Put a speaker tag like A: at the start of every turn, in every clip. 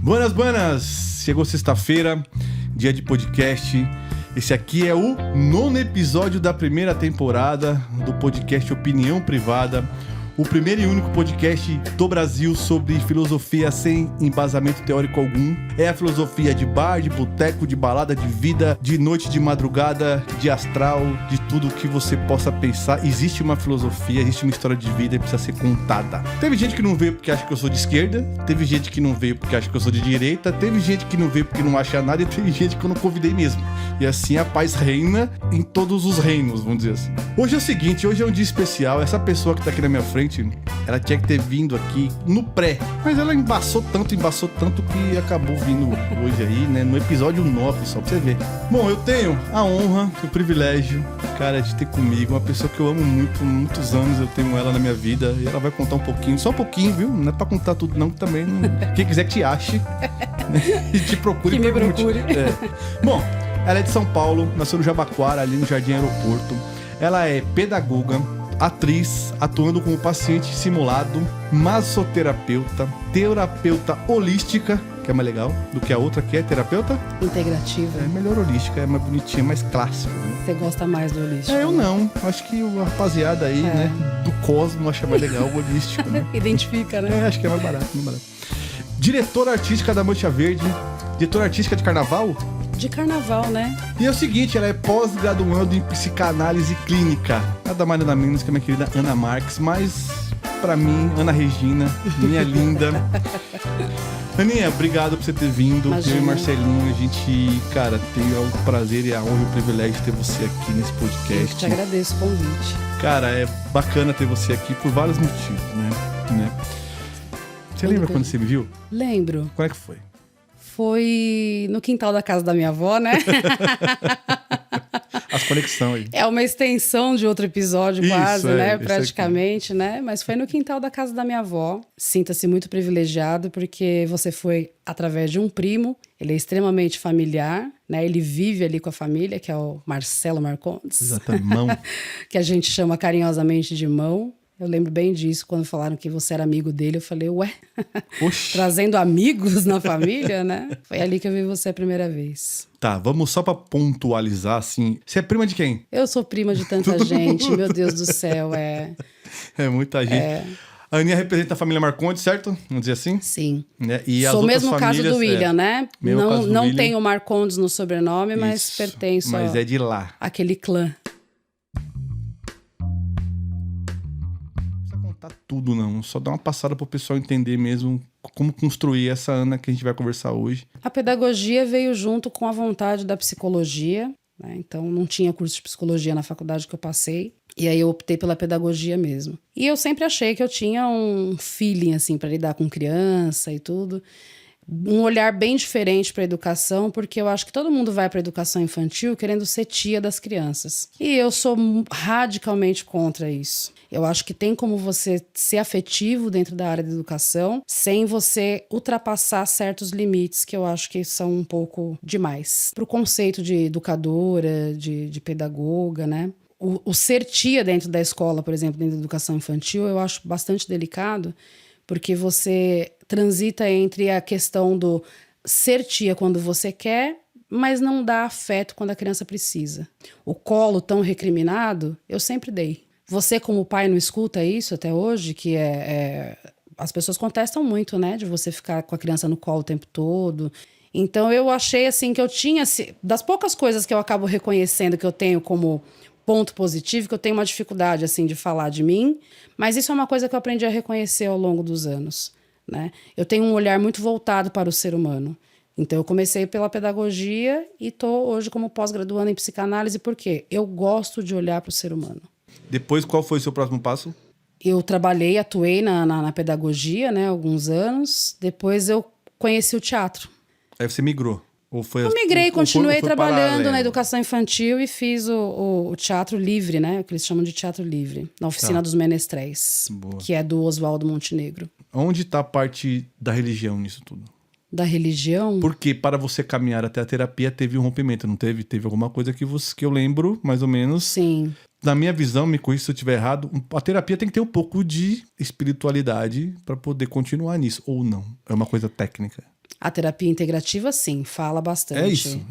A: Buenas, buenas! Chegou sexta-feira, dia de podcast. Esse aqui é o 9º episódio da primeira temporada do podcast Opinião Privada. O primeiro e único podcast do Brasil sobre filosofia sem embasamento teórico algum. É a filosofia de bar, de boteco, de balada, de vida, de noite, de madrugada, de astral, de tudo o que você possa pensar. Existe uma filosofia, existe uma história de vida e precisa ser contada. Teve gente que não veio porque acha que eu sou de esquerda, teve gente que não veio porque acha que eu sou de direita, teve gente que não veio porque não acha nada e teve gente que eu não convidei mesmo. E assim a paz reina em todos os reinos, vamos dizer assim. Hoje é o seguinte, hoje é um dia especial. Essa pessoa que tá aqui na minha frente, ela tinha que ter vindo aqui no pré, mas ela embaçou tanto que acabou vindo hoje aí, né, no episódio 9, só pra você ver. Bom, eu tenho a honra, o privilégio, cara, de ter comigo uma pessoa que eu amo muito, muitos anos eu tenho ela na minha vida, e ela vai contar um pouquinho, só um pouquinho, viu? Não é pra contar tudo não, que também, quem quiser que te ache, né? E te procure.
B: Que me procure.
A: É. Bom, ela é de São Paulo, nasceu no Jabaquara, ali no Jardim Aeroporto. Ela é pedagoga, atriz, atuando como paciente simulado, massoterapeuta, terapeuta holística, que é mais legal do que a outra, que é terapeuta
B: integrativa.
A: É melhor holística, é mais bonitinha, mais clássico, né?
B: Você gosta mais do holístico?
A: Eu não, acho que a rapaziada aí, né, do Cosmo acha mais legal o holístico, né?
B: Identifica, né?
A: Acho que é mais barato, mais barato. Diretora artística da Mancha Verde, diretora artística de carnaval?
B: De carnaval, né?
A: E é o seguinte, ela é pós-graduando em psicanálise clínica. Nada mais nada menos que a minha querida Ana Marques, mas pra mim, Ana Regina, minha linda. Aninha, obrigado por você ter vindo.
B: Imagina.
A: Eu e Marcelinho, a gente, cara, tem o prazer e a honra e o privilégio de ter você aqui nesse podcast.
B: Eu te agradeço o convite.
A: Cara, é bacana ter você aqui por vários motivos, né? Você lembra quando você me viu?
B: Lembro.
A: Qual é que foi?
B: Foi no quintal da casa da minha avó, né?
A: As conexões aí.
B: É uma extensão de outro episódio,
A: Isso,
B: quase, né?
A: isso
B: Praticamente, né? Mas foi no quintal da casa da minha avó. Sinta-se muito privilegiado, porque você foi através de um primo. Ele é extremamente familiar, né? Ele vive ali com a família, que é o Marcelo Marcondes.
A: Exatamente, mão.
B: Que a gente chama carinhosamente de mão. Eu lembro bem disso, quando falaram que você era amigo dele, eu falei, ué, trazendo amigos na família, né? Foi ali que eu vi você a primeira vez.
A: Tá, vamos só pra pontualizar, assim, você é prima de quem?
B: Eu sou prima de tanta gente, meu Deus do céu,
A: É muita gente. A Aninha representa a família Marcondes, certo? Vamos dizer assim?
B: Sim.
A: Né? E as
B: sou o
A: outras
B: mesmo caso
A: famílias,
B: do William, né? Não
A: William.
B: tenho Marcondes no sobrenome, mas
A: Isso,
B: pertenço
A: mas é de lá.
B: àquele clã.
A: Tá tudo não, só dá uma passada pro pessoal entender mesmo como construir essa Ana que a gente vai conversar hoje.
B: A pedagogia veio junto com a vontade da psicologia, né? Então não tinha curso de psicologia na faculdade que eu passei, e aí eu optei pela pedagogia mesmo. E eu sempre achei que eu tinha um feeling assim para lidar com criança e tudo, um olhar bem diferente para a educação, porque eu acho que todo mundo vai para a educação infantil querendo ser tia das crianças. E eu sou radicalmente contra isso. Eu acho que tem como você ser afetivo dentro da área da educação sem você ultrapassar certos limites que eu acho que são um pouco demais. Para o conceito de educadora, de pedagoga, né? O ser tia dentro da escola, por exemplo, dentro da educação infantil, eu acho bastante delicado, porque você transita entre a questão do ser tia quando você quer, mas não dá afeto quando a criança precisa. O colo tão recriminado, eu sempre dei. Você, como pai, não escuta isso até hoje? Que as pessoas contestam muito, né? De você ficar com a criança no colo o tempo todo. Então, eu achei, assim, que eu tinha... Das poucas coisas que eu acabo reconhecendo que eu tenho como ponto positivo, que eu tenho uma dificuldade, assim, de falar de mim. Mas isso é uma coisa que eu aprendi a reconhecer ao longo dos anos, né? Eu tenho um olhar muito voltado para o ser humano. Então, eu comecei pela pedagogia e estou hoje como pós-graduando em psicanálise, porque eu gosto de olhar para o ser humano.
A: Depois, qual foi o seu próximo passo?
B: Eu atuei na pedagogia, né, alguns anos. Depois eu conheci o teatro.
A: Aí você migrou? Ou foi,
B: eu migrei, continuei trabalhando
A: paralelo?
B: na educação infantil e fiz o teatro livre, né, o que eles chamam de teatro livre, na Oficina dos Menestréis, que é do Oswaldo Montenegro.
A: Onde está a parte da religião nisso tudo?
B: Da religião?
A: Porque para você caminhar até a terapia teve um rompimento, não teve? Teve alguma coisa que eu lembro, mais ou menos.
B: Sim.
A: Na minha visão, me corrija se eu estiver errado, a terapia tem que ter um pouco de espiritualidade para poder continuar nisso, ou não? É uma coisa técnica?
B: A terapia integrativa, sim, fala bastante.
A: É isso.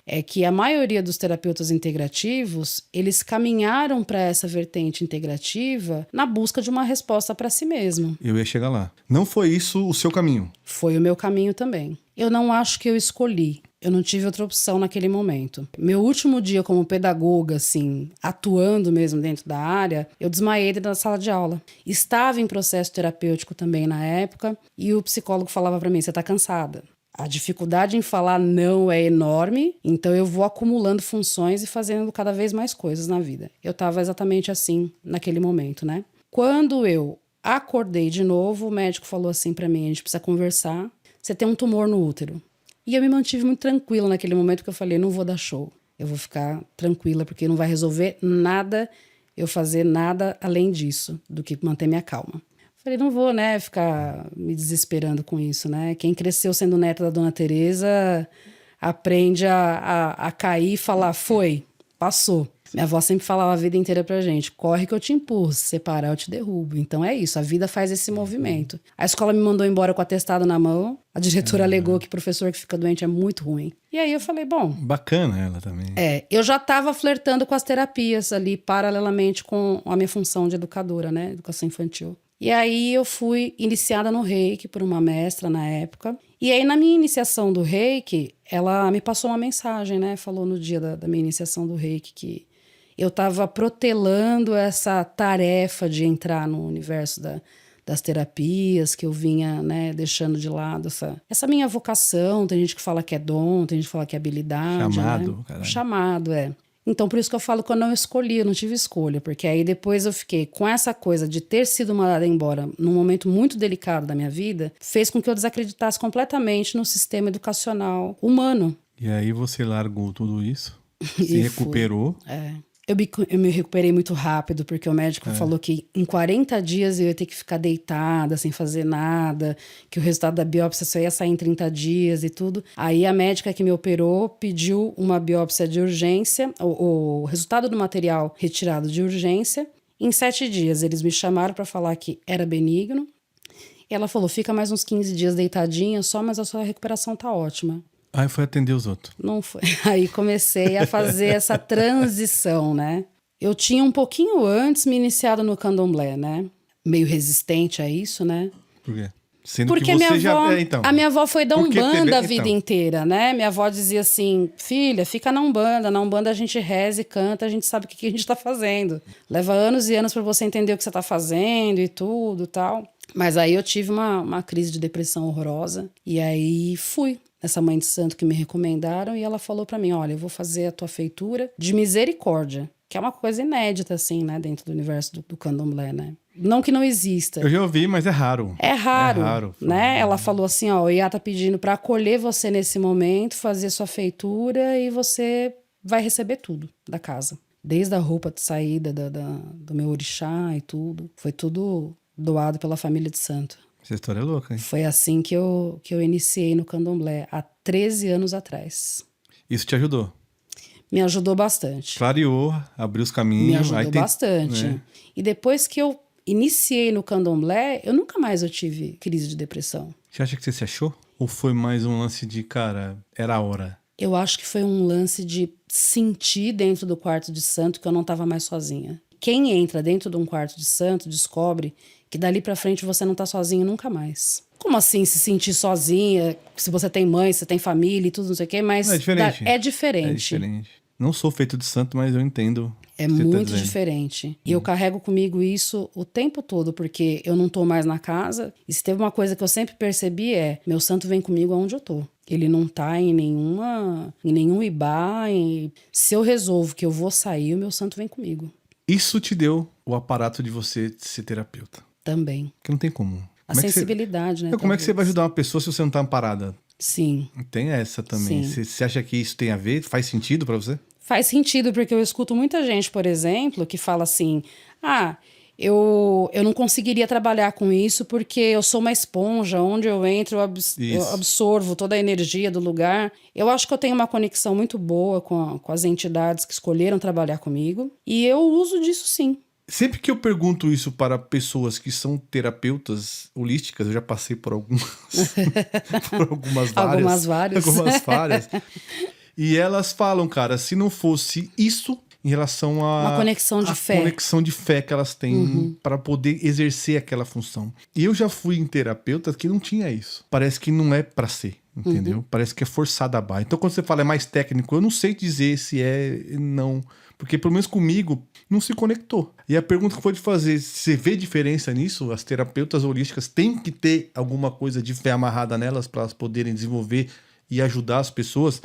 B: É que a maioria dos terapeutas integrativos, eles caminharam para essa vertente integrativa na busca de uma resposta para si mesmo.
A: Eu ia chegar lá. Não foi isso o seu caminho?
B: Foi o meu caminho também. Eu não acho que eu escolhi. Eu não tive outra opção naquele momento. Meu último dia como pedagoga, assim, atuando mesmo dentro da área, eu desmaiei dentro da sala de aula. Estava em processo terapêutico também na época, e o psicólogo falava para mim, você tá cansada. A dificuldade em falar não é enorme, então eu vou acumulando funções e fazendo cada vez mais coisas na vida. Eu estava exatamente assim naquele momento, né? Quando eu acordei de novo, o médico falou assim para mim, a gente precisa conversar, você tem um tumor no útero. E eu me mantive muito tranquila naquele momento, porque eu falei, não vou dar show. Eu vou ficar tranquila, porque não vai resolver nada eu fazer nada além disso, do que manter minha calma. Falei, não vou, né, ficar me desesperando com isso, né? Quem cresceu sendo neta da Dona Teresa aprende a cair e falar, foi, passou. Minha avó sempre falava a vida inteira pra gente, corre que eu te empurro, se separar eu te derrubo. Então é isso, a vida faz esse movimento. A escola me mandou embora com o atestado na mão, a diretora alegou que professor que fica doente é muito ruim. E aí eu falei, bom...
A: Bacana ela também.
B: Eu já estava flertando com as terapias ali, paralelamente com a minha função de educadora, né, educação infantil. E aí eu fui iniciada no Reiki por uma mestra na época. E aí na minha iniciação do Reiki, ela me passou uma mensagem, né, falou no dia da minha iniciação do Reiki que eu estava protelando essa tarefa de entrar no universo das terapias, que eu vinha, né, deixando de lado essa minha vocação. Tem gente que fala que é dom, tem gente que fala que é habilidade.
A: Chamado,
B: né?
A: caralho.
B: Chamado, Então, por isso que eu falo que eu não escolhi, eu não tive escolha. Porque aí depois eu fiquei com essa coisa de ter sido mandada embora num momento muito delicado da minha vida, fez com que eu desacreditasse completamente no sistema educacional humano.
A: E aí você largou tudo isso, se recuperou.
B: Eu me recuperei muito rápido, porque o médico falou que em 40 dias eu ia ter que ficar deitada, sem fazer nada, que o resultado da biópsia só ia sair em 30 dias e tudo. Aí a médica que me operou pediu uma biópsia de urgência, o resultado do material retirado de urgência. Em 7 dias eles me chamaram para falar que era benigno. E ela falou, fica mais uns 15 dias deitadinha só, mas a sua recuperação tá ótima.
A: Aí foi atender os outros.
B: Não foi. Aí comecei a fazer essa transição, né? Eu tinha um pouquinho antes me iniciado no candomblé, né? Meio resistente a isso, né?
A: Por quê? Sendo
B: porque
A: que você
B: a minha avó foi da
A: Porque
B: Umbanda a vida inteira, né? Minha avó dizia assim, filha, fica na Umbanda a gente reza e canta, a gente sabe o que a gente tá fazendo. Leva anos e anos para você entender o que você tá fazendo e tudo e tal. Mas aí eu tive uma crise de depressão horrorosa e aí fui essa mãe de santo que me recomendaram, e ela falou pra mim, olha, eu vou fazer a tua feitura de misericórdia, que é uma coisa inédita, assim, né, dentro do universo do candomblé, né? Não que não exista.
A: Eu já ouvi, mas é raro.
B: É raro, né? Ela falou assim, ó, o Iá tá pedindo pra acolher você nesse momento, fazer sua feitura, e você vai receber tudo da casa. Desde a roupa de saída do meu orixá e tudo. Foi tudo doado pela família de santo.
A: Essa história é louca, hein?
B: Foi assim que eu iniciei no candomblé, há 13 anos atrás.
A: Isso te ajudou?
B: Me ajudou bastante.
A: Clareou, abriu os caminhos.
B: Me ajudou bastante. Né? E depois que eu iniciei no candomblé, eu nunca mais tive crise de depressão.
A: Você acha que você se achou? Ou foi mais um lance de, cara, era a hora?
B: Eu acho que foi um lance de sentir dentro do quarto de santo que eu não estava mais sozinha. Quem entra dentro de um quarto de santo descobre que dali pra frente você não tá sozinho nunca mais. Como assim se sentir sozinha, se você tem mãe, se tem família e tudo, não sei o quê, mas
A: é diferente.
B: É diferente.
A: É diferente. Não sou feito de santo, mas eu entendo.
B: É muito diferente. E eu carrego comigo isso o tempo todo, porque eu não tô mais na casa. E se teve uma coisa que eu sempre percebi meu santo vem comigo aonde eu tô. Ele não tá em nenhum ibá. Se eu resolvo que eu vou sair, o meu santo vem comigo.
A: Isso te deu o aparato de você ser terapeuta?
B: Também.
A: Porque não tem como.
B: A sensibilidade, né?
A: Como é que você vai ajudar uma pessoa se você não tá amparada?
B: Sim.
A: Tem essa também. Você acha que isso tem a ver? Faz sentido pra você?
B: Faz sentido, porque eu escuto muita gente, por exemplo, que fala assim, eu não conseguiria trabalhar com isso porque eu sou uma esponja, onde eu entro eu absorvo toda a energia do lugar. Eu acho que eu tenho uma conexão muito boa com as entidades que escolheram trabalhar comigo e eu uso disso sim.
A: Sempre que eu pergunto isso para pessoas que são terapeutas holísticas, eu já passei por algumas, por
B: Algumas várias.
A: Algumas várias. E elas falam, cara, se não fosse isso em relação a...
B: Uma conexão de fé.
A: conexão de fé que elas têm para poder exercer aquela função. E eu já fui em terapeutas que não tinha isso. Parece que não é para ser, entendeu? Parece que é forçada a barra. Então, quando você fala é mais técnico, eu não sei dizer se é não... Porque, pelo menos comigo, não se conectou. E a pergunta que foi de fazer, você vê diferença nisso? As terapeutas holísticas têm que ter alguma coisa de fé amarrada nelas para elas poderem desenvolver e ajudar as pessoas?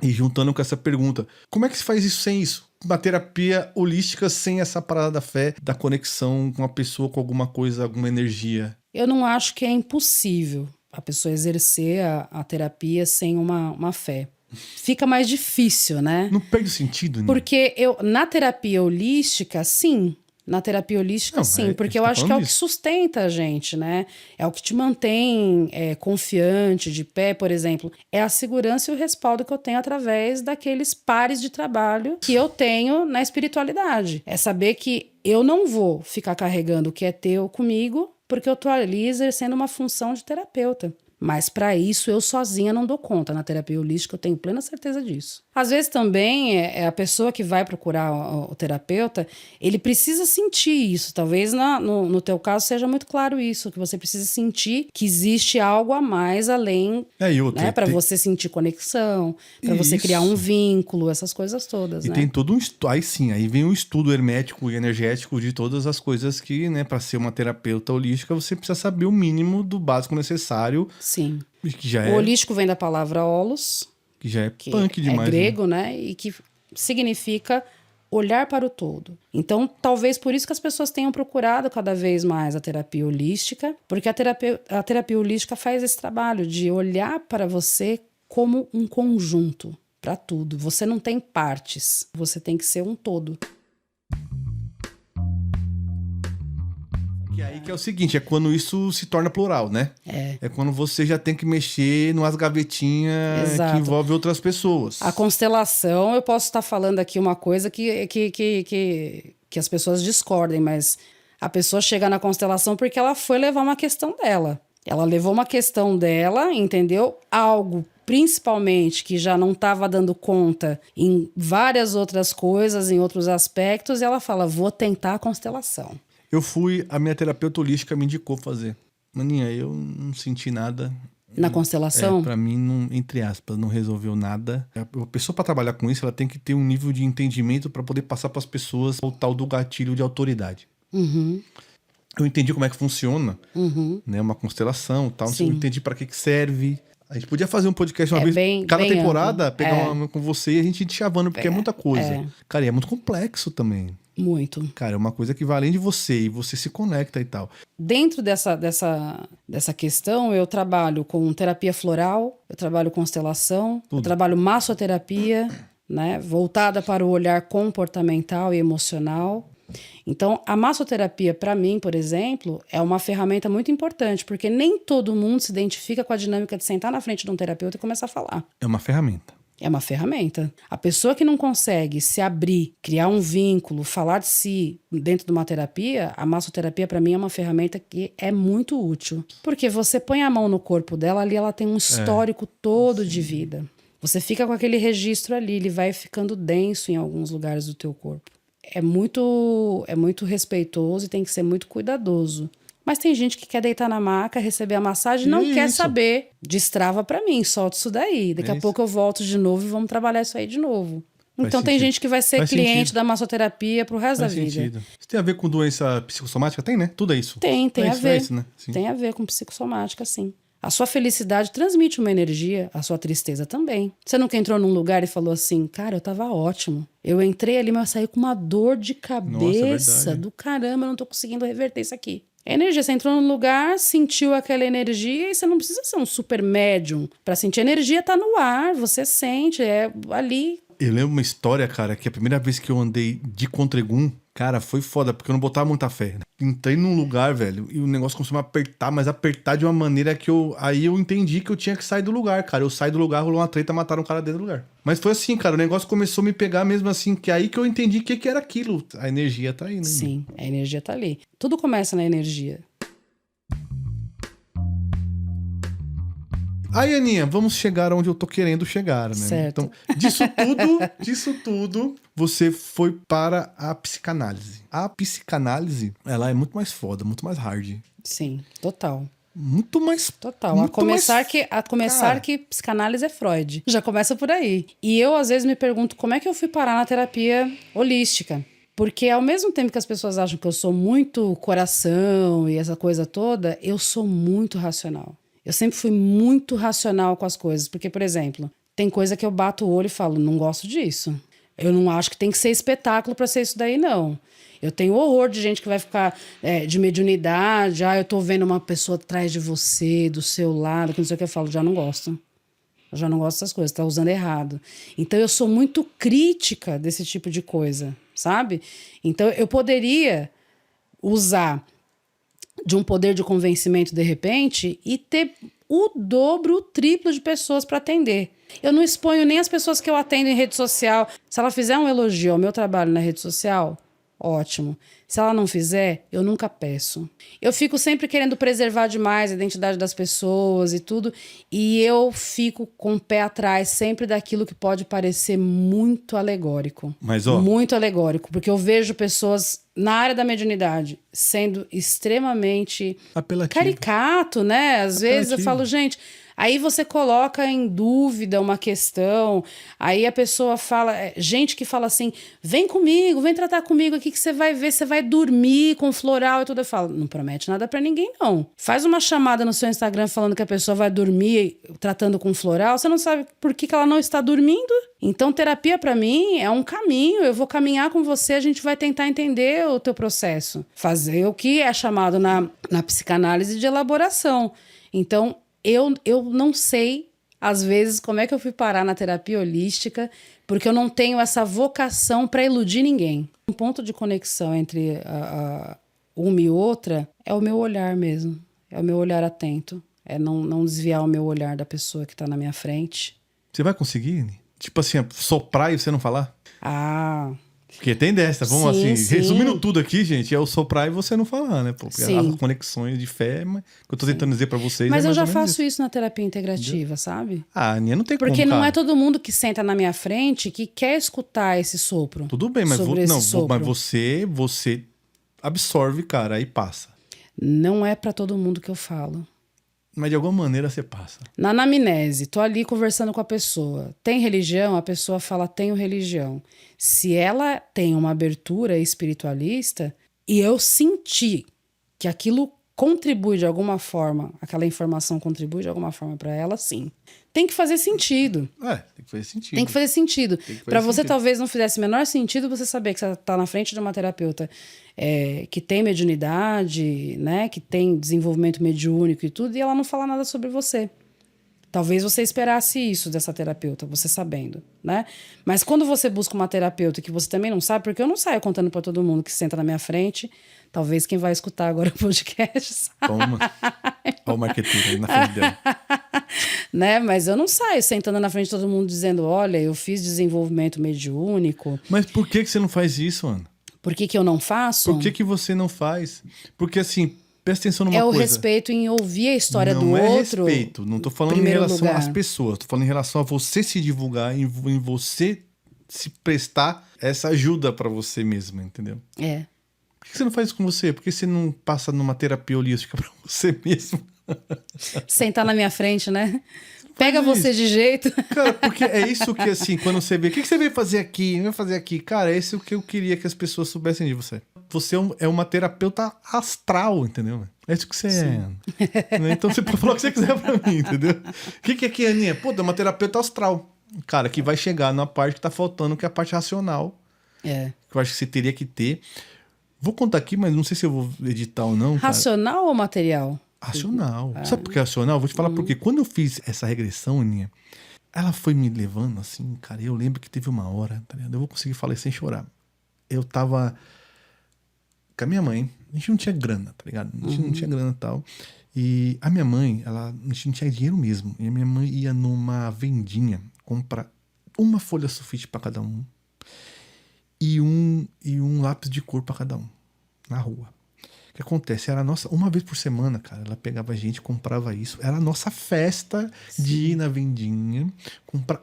A: E juntando com essa pergunta, como é que se faz isso sem isso? Uma terapia holística sem essa parada da fé, da conexão com a pessoa, com alguma coisa, alguma energia?
B: Eu não acho que é impossível a pessoa exercer a terapia sem uma fé. Fica mais difícil, né?
A: Não perde sentido, né?
B: Porque na terapia holística, sim. Na terapia holística, sim. Porque eu acho que é o que sustenta a gente, né? É o que te mantém confiante, de pé, por exemplo. É a segurança e o respaldo que eu tenho através daqueles pares de trabalho que eu tenho na espiritualidade. É saber que eu não vou ficar carregando o que é teu comigo, porque eu tô ali exercendo uma função de terapeuta. Mas para isso eu sozinha não dou conta. Na terapia holística eu tenho plena certeza disso. Às vezes também é a pessoa que vai procurar o terapeuta, ele precisa sentir isso. Talvez no teu caso seja muito claro isso, que você precisa sentir que existe algo a mais além, né, para você sentir conexão, para você criar um vínculo, essas coisas todas.
A: E
B: né?
A: tem todo um estudo. Aí vem um estudo hermético e energético de todas as coisas que, né, para ser uma terapeuta holística, você precisa saber o mínimo do básico necessário.
B: Sim.
A: Que já
B: o holístico vem da palavra holos,
A: que já é punk demais.
B: É grego, né? E que significa olhar para o todo. Então, talvez por isso que as pessoas tenham procurado cada vez mais a terapia holística, porque a terapia holística faz esse trabalho de olhar para você como um conjunto, para tudo. Você não tem partes, você tem que ser um todo.
A: E aí que é o seguinte, é quando isso se torna plural, né? É quando você já tem que mexer numas gavetinhas que envolvem outras pessoas.
B: A constelação, eu posso estar falando aqui uma coisa que as pessoas discordem, mas a pessoa chega na constelação porque ela foi levar uma questão dela. Ela levou uma questão dela, entendeu? Algo, principalmente, que já não estava dando conta em várias outras coisas, em outros aspectos, e ela fala, vou tentar a constelação.
A: A minha terapeuta holística me indicou fazer. Maninha, eu não senti nada.
B: Na constelação?
A: Pra mim, não, entre aspas, não resolveu nada. A pessoa, pra trabalhar com isso, ela tem que ter um nível de entendimento pra poder passar pras pessoas o tal do gatilho de autoridade. Eu entendi como é que funciona, né? Uma constelação e tal. Eu entendi pra que serve. A gente podia fazer um podcast uma vez, cada temporada, amplo. Pegar uma com você e a gente ir chavando, porque é muita coisa. Cara, e é muito complexo também.
B: Muito.
A: Cara, é uma coisa que vai além de você e você se conecta e tal.
B: Dentro dessa questão, eu trabalho com terapia floral, eu trabalho constelação, eu trabalho massoterapia, né, voltada para o olhar comportamental e emocional. Então, a massoterapia, para mim, por exemplo, é uma ferramenta muito importante, porque nem todo mundo se identifica com a dinâmica de sentar na frente de um terapeuta e começar a falar.
A: É uma ferramenta.
B: É uma ferramenta. A pessoa que não consegue se abrir, criar um vínculo, falar de si dentro de uma terapia, a massoterapia para mim é uma ferramenta que é muito útil. Porque você põe a mão no corpo dela, ali ela tem um histórico todo de vida. Você fica com aquele registro ali, ele vai ficando denso em alguns lugares do teu corpo. É muito respeitoso e tem que ser muito cuidadoso. Mas tem gente que quer deitar na maca, receber a massagem e não quer saber. Destrava pra mim, solta isso daí. Daqui a pouco eu volto de novo e vamos trabalhar isso aí de novo. Então tem gente que vai ser cliente da massoterapia pro resto da vida.
A: Isso tem a ver com doença psicossomática? Tem, né? Tudo é isso.
B: Tem a ver.
A: É isso, né?
B: Tem a ver com psicossomática, sim. A sua felicidade transmite uma energia, a sua tristeza também. Você nunca entrou num lugar e falou assim, cara, eu tava ótimo. Eu entrei ali, mas eu saí com uma dor de cabeça do caramba, eu não tô conseguindo reverter isso aqui. A energia, você entrou num lugar, sentiu aquela energia e você não precisa ser um super médium pra sentir. A energia tá no ar, você sente, é ali.
A: Eu lembro uma história, cara, que a primeira vez que eu andei de Contregum, Cara, foi foda, porque eu não botava muita fé. Entrei num lugar, velho, e o negócio começou a apertar, mas apertar de uma maneira que aí eu entendi que eu tinha que sair do lugar, cara. Eu saí do lugar, rolou uma treta, mataram um cara dentro do lugar. Mas foi assim, cara, o negócio começou a me pegar mesmo assim, que é aí que eu entendi o que era aquilo. A energia tá aí, né?
B: Sim, a energia tá ali. Tudo começa na energia.
A: Aí, Aninha, vamos chegar onde eu tô querendo chegar, né?
B: Certo.
A: Então, disso tudo, você foi para a psicanálise. A psicanálise, ela é muito mais foda, muito mais hard.
B: Sim, total.
A: Muito mais...
B: Total.
A: Muito
B: A começar que psicanálise é Freud. Já começa por aí. E eu, às vezes, me pergunto como é que eu fui parar na terapia holística. Porque ao mesmo tempo que as pessoas acham que eu sou muito coração e essa coisa toda, eu sou muito racional. Eu sempre fui muito racional com as coisas. Porque, por exemplo, tem coisa que eu bato o olho e falo, não gosto disso. Eu não acho que tem que ser espetáculo pra ser isso daí, não. Eu tenho horror de gente que vai ficar de mediunidade. Eu tô vendo uma pessoa atrás de você, do seu lado, que não sei o que eu falo. Já não gosto. Eu já não gosto dessas coisas, tá usando errado. Então eu sou muito crítica desse tipo de coisa, sabe? Então eu poderia usar de um poder de convencimento de repente e ter o dobro, o triplo de pessoas para atender. Eu não exponho nem as pessoas que eu atendo em rede social. Se ela fizer um elogio ao meu trabalho na rede social, ótimo. Se ela não fizer, eu nunca peço. Eu fico sempre querendo preservar demais a identidade das pessoas e tudo, e eu fico com o pé atrás sempre daquilo que pode parecer muito alegórico.
A: Mas, ó...
B: Muito alegórico, porque eu vejo pessoas na área da mediunidade sendo extremamente
A: apelativo.
B: Caricato, né? Às vezes eu falo, gente... Aí você coloca em dúvida uma questão, aí a pessoa fala, gente que fala assim, vem comigo, vem tratar comigo aqui que você vai ver, você vai dormir com floral e tudo. Eu falo, não promete nada pra ninguém, não. Faz uma chamada no seu Instagram falando que a pessoa vai dormir tratando com floral, você não sabe por que ela não está dormindo. Então, terapia pra mim é um caminho, eu vou caminhar com você, a gente vai tentar entender o teu processo. Fazer o que é chamado na psicanálise de elaboração. Então, eu não sei, às vezes, como é que eu fui parar na terapia holística, porque eu não tenho essa vocação para iludir ninguém. Um ponto de conexão entre uma e outra é o meu olhar mesmo. É o meu olhar atento. É não desviar o meu olhar da pessoa que está na minha frente.
A: Você vai conseguir? Tipo assim, soprar e você não falar? Porque tem dessa, vamos
B: sim.
A: Resumindo tudo aqui, gente, é o soprar e você não falar, né? Porque as conexões de fé, que eu tô tentando dizer pra vocês.
B: Mas eu já faço isso na terapia integrativa, sabe?
A: Ah, Aninha, não tem como.
B: Porque não é todo mundo que senta na minha frente que quer escutar esse sopro.
A: Tudo bem, mas você absorve, cara, aí passa.
B: Não é pra todo mundo que eu falo.
A: Mas de alguma maneira você passa.
B: Na anamnese, tô ali conversando com a pessoa. Tem religião? A pessoa fala, tenho religião. Se ela tem uma abertura espiritualista e eu senti que aquilo contribui de alguma forma, aquela informação contribui de alguma forma para ela, sim. Tem que fazer sentido.
A: Tem que fazer sentido.
B: Tem que fazer sentido. Para você talvez não fizesse o menor sentido você saber que você está na frente de uma terapeuta que tem mediunidade, né, que tem desenvolvimento mediúnico e tudo, e ela não fala nada sobre você. Talvez você esperasse isso dessa terapeuta, você sabendo, né? Mas quando você busca uma terapeuta que você também não sabe, porque eu não saio contando para todo mundo que senta na minha frente, talvez quem vai escutar agora o podcast sabe.
A: Toma. Olha o marketing aí na frente dela.
B: Né? Mas eu não saio sentando na frente de todo mundo dizendo, olha, eu fiz desenvolvimento mediúnico.
A: Mas por que você não faz isso, Ana?
B: Por que eu não faço?
A: Por que você não faz? Porque assim... Presta atenção numa coisa.
B: É o respeito em ouvir a história do outro.
A: Não é respeito. Não tô falando em relação às pessoas. Tô falando em relação a você se divulgar, em você se prestar essa ajuda pra você mesma, entendeu? Por que você não faz isso com você? Por que você não passa numa terapia holística pra você mesmo?
B: Sentar na minha frente, né? Pega você de jeito.
A: Cara, porque é isso que, assim, quando você vê... O que você veio fazer aqui? Veio fazer aqui? Cara, é isso que eu queria que as pessoas soubessem de você. Você é uma terapeuta astral, entendeu? É isso que você é. Então você pode falar o que você quiser pra mim, entendeu? O que é que é, Aninha? Pô, é uma terapeuta astral. Cara, que vai chegar na parte que tá faltando, que é a parte racional. Que eu acho que você teria que ter. Vou contar aqui, mas não sei se eu vou editar ou não.
B: Racional, cara. Ou material?
A: Racional. Sabe por que é racional? Vou te falar porque quando eu fiz essa regressão, Aninha, ela foi me levando assim, cara. Eu lembro que teve uma hora, tá ligado? Eu vou conseguir falar sem chorar. Eu tava com a minha mãe. A gente não tinha grana, tá ligado? A gente não tinha grana e tal. E a minha mãe, a gente não tinha dinheiro mesmo. E a minha mãe ia numa vendinha comprar uma folha sulfite pra cada um e um lápis de cor pra cada um, na rua. O que acontece? Era a nossa, uma vez por semana, cara, ela pegava a gente, comprava isso. Era a nossa festa de ir na vendinha, comprar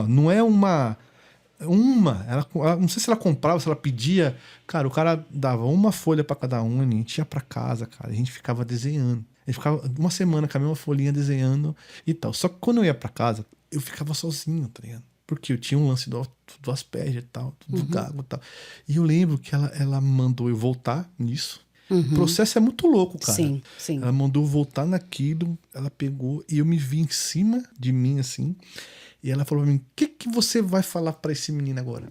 A: não é uma... Ela, não sei se ela comprava, se ela pedia. Cara, o cara dava uma folha pra cada um, a gente ia pra casa, cara, a gente ficava desenhando. A gente ficava uma semana com a mesma folhinha desenhando e tal. Só que quando eu ia pra casa, eu ficava sozinho, tá ligado? Porque eu tinha um lance do Asperger e tal, do gago e tal. E eu lembro que ela mandou eu voltar nisso. O processo é muito louco, cara.
B: Sim, sim.
A: Ela mandou eu voltar naquilo, ela pegou e eu me vi em cima de mim, assim. E ela falou pra mim, o que você vai falar pra esse menino agora?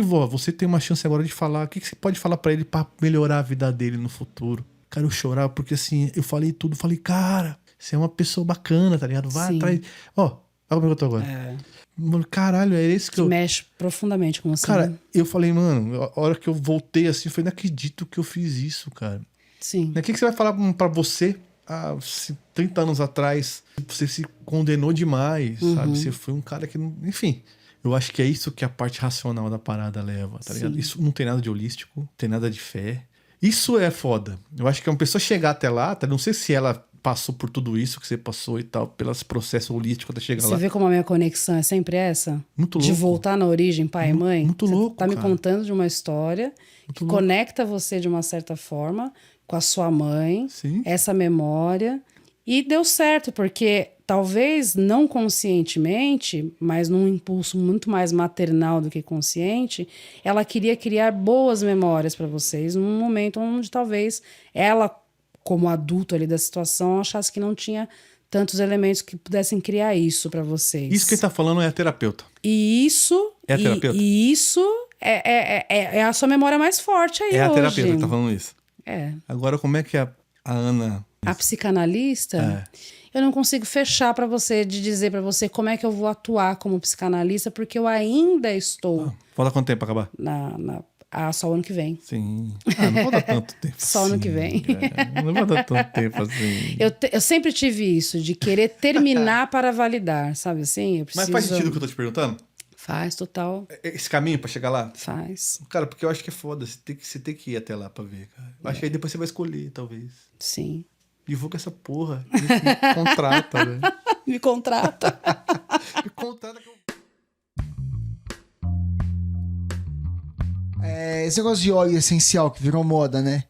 A: Vó, você tem uma chance agora de falar, o que você pode falar pra ele pra melhorar a vida dele no futuro? Cara, eu chorava porque assim, eu falei tudo, falei, cara, você é uma pessoa bacana, tá ligado? Vai atrás. Ó, olha como eu tô agora. Mano, caralho, é esse que eu...
B: mexe profundamente com você.
A: Cara,
B: né?
A: eu falei, mano, a hora que eu voltei assim, eu falei, não acredito que eu fiz isso, cara.
B: Sim.
A: O que você vai falar pra você? 30 anos atrás, você se condenou demais, sabe? Você foi um cara que não... Enfim, eu acho que é isso que a parte racional da parada leva, tá ligado? Isso não tem nada de holístico, não tem nada de fé. Isso é foda. Eu acho que uma pessoa chegar até lá, tá? Não sei se ela passou por tudo isso que você passou e tal, pelos processos holísticos até chegar lá.
B: Você vê como a minha conexão é sempre essa?
A: Muito louco.
B: De voltar na origem, pai e mãe?
A: Muito
B: você
A: louco,
B: tá me
A: cara.
B: contando de uma história que conecta você de uma certa forma com a sua mãe,
A: Sim.
B: essa memória, e deu certo, porque talvez não conscientemente, mas num impulso muito mais maternal do que consciente, ela queria criar boas memórias para vocês, num momento onde talvez ela, como adulto ali da situação, achasse que não tinha tantos elementos que pudessem criar isso para vocês.
A: Isso que ele tá falando é a terapeuta.
B: E isso...
A: É a terapeuta?
B: E isso é a sua memória mais forte aí hoje.
A: É a terapeuta que tá falando isso.
B: É.
A: Agora, como é que a Ana...
B: A psicanalista, eu não consigo fechar para você, de dizer para você como é que eu vou atuar como psicanalista, porque eu ainda estou...
A: Falta quanto tempo pra acabar?
B: Só o ano que vem.
A: Sim. Não vou dar tanto tempo
B: Só ano que vem.
A: Não vou dar tanto tempo assim.
B: Eu sempre tive isso, de querer terminar para validar, sabe assim? Eu preciso...
A: Mas faz sentido o que eu tô te perguntando?
B: Faz, total.
A: Esse caminho pra chegar lá?
B: Faz.
A: Cara, porque eu acho que é foda. Você tem que ir até lá pra ver, cara. Acho que aí depois você vai escolher, talvez.
B: Sim.
A: Divulga essa porra. Me contrata, velho.
B: Me contrata.
A: Me contrata que eu...
C: Esse negócio de óleo essencial que virou moda, né?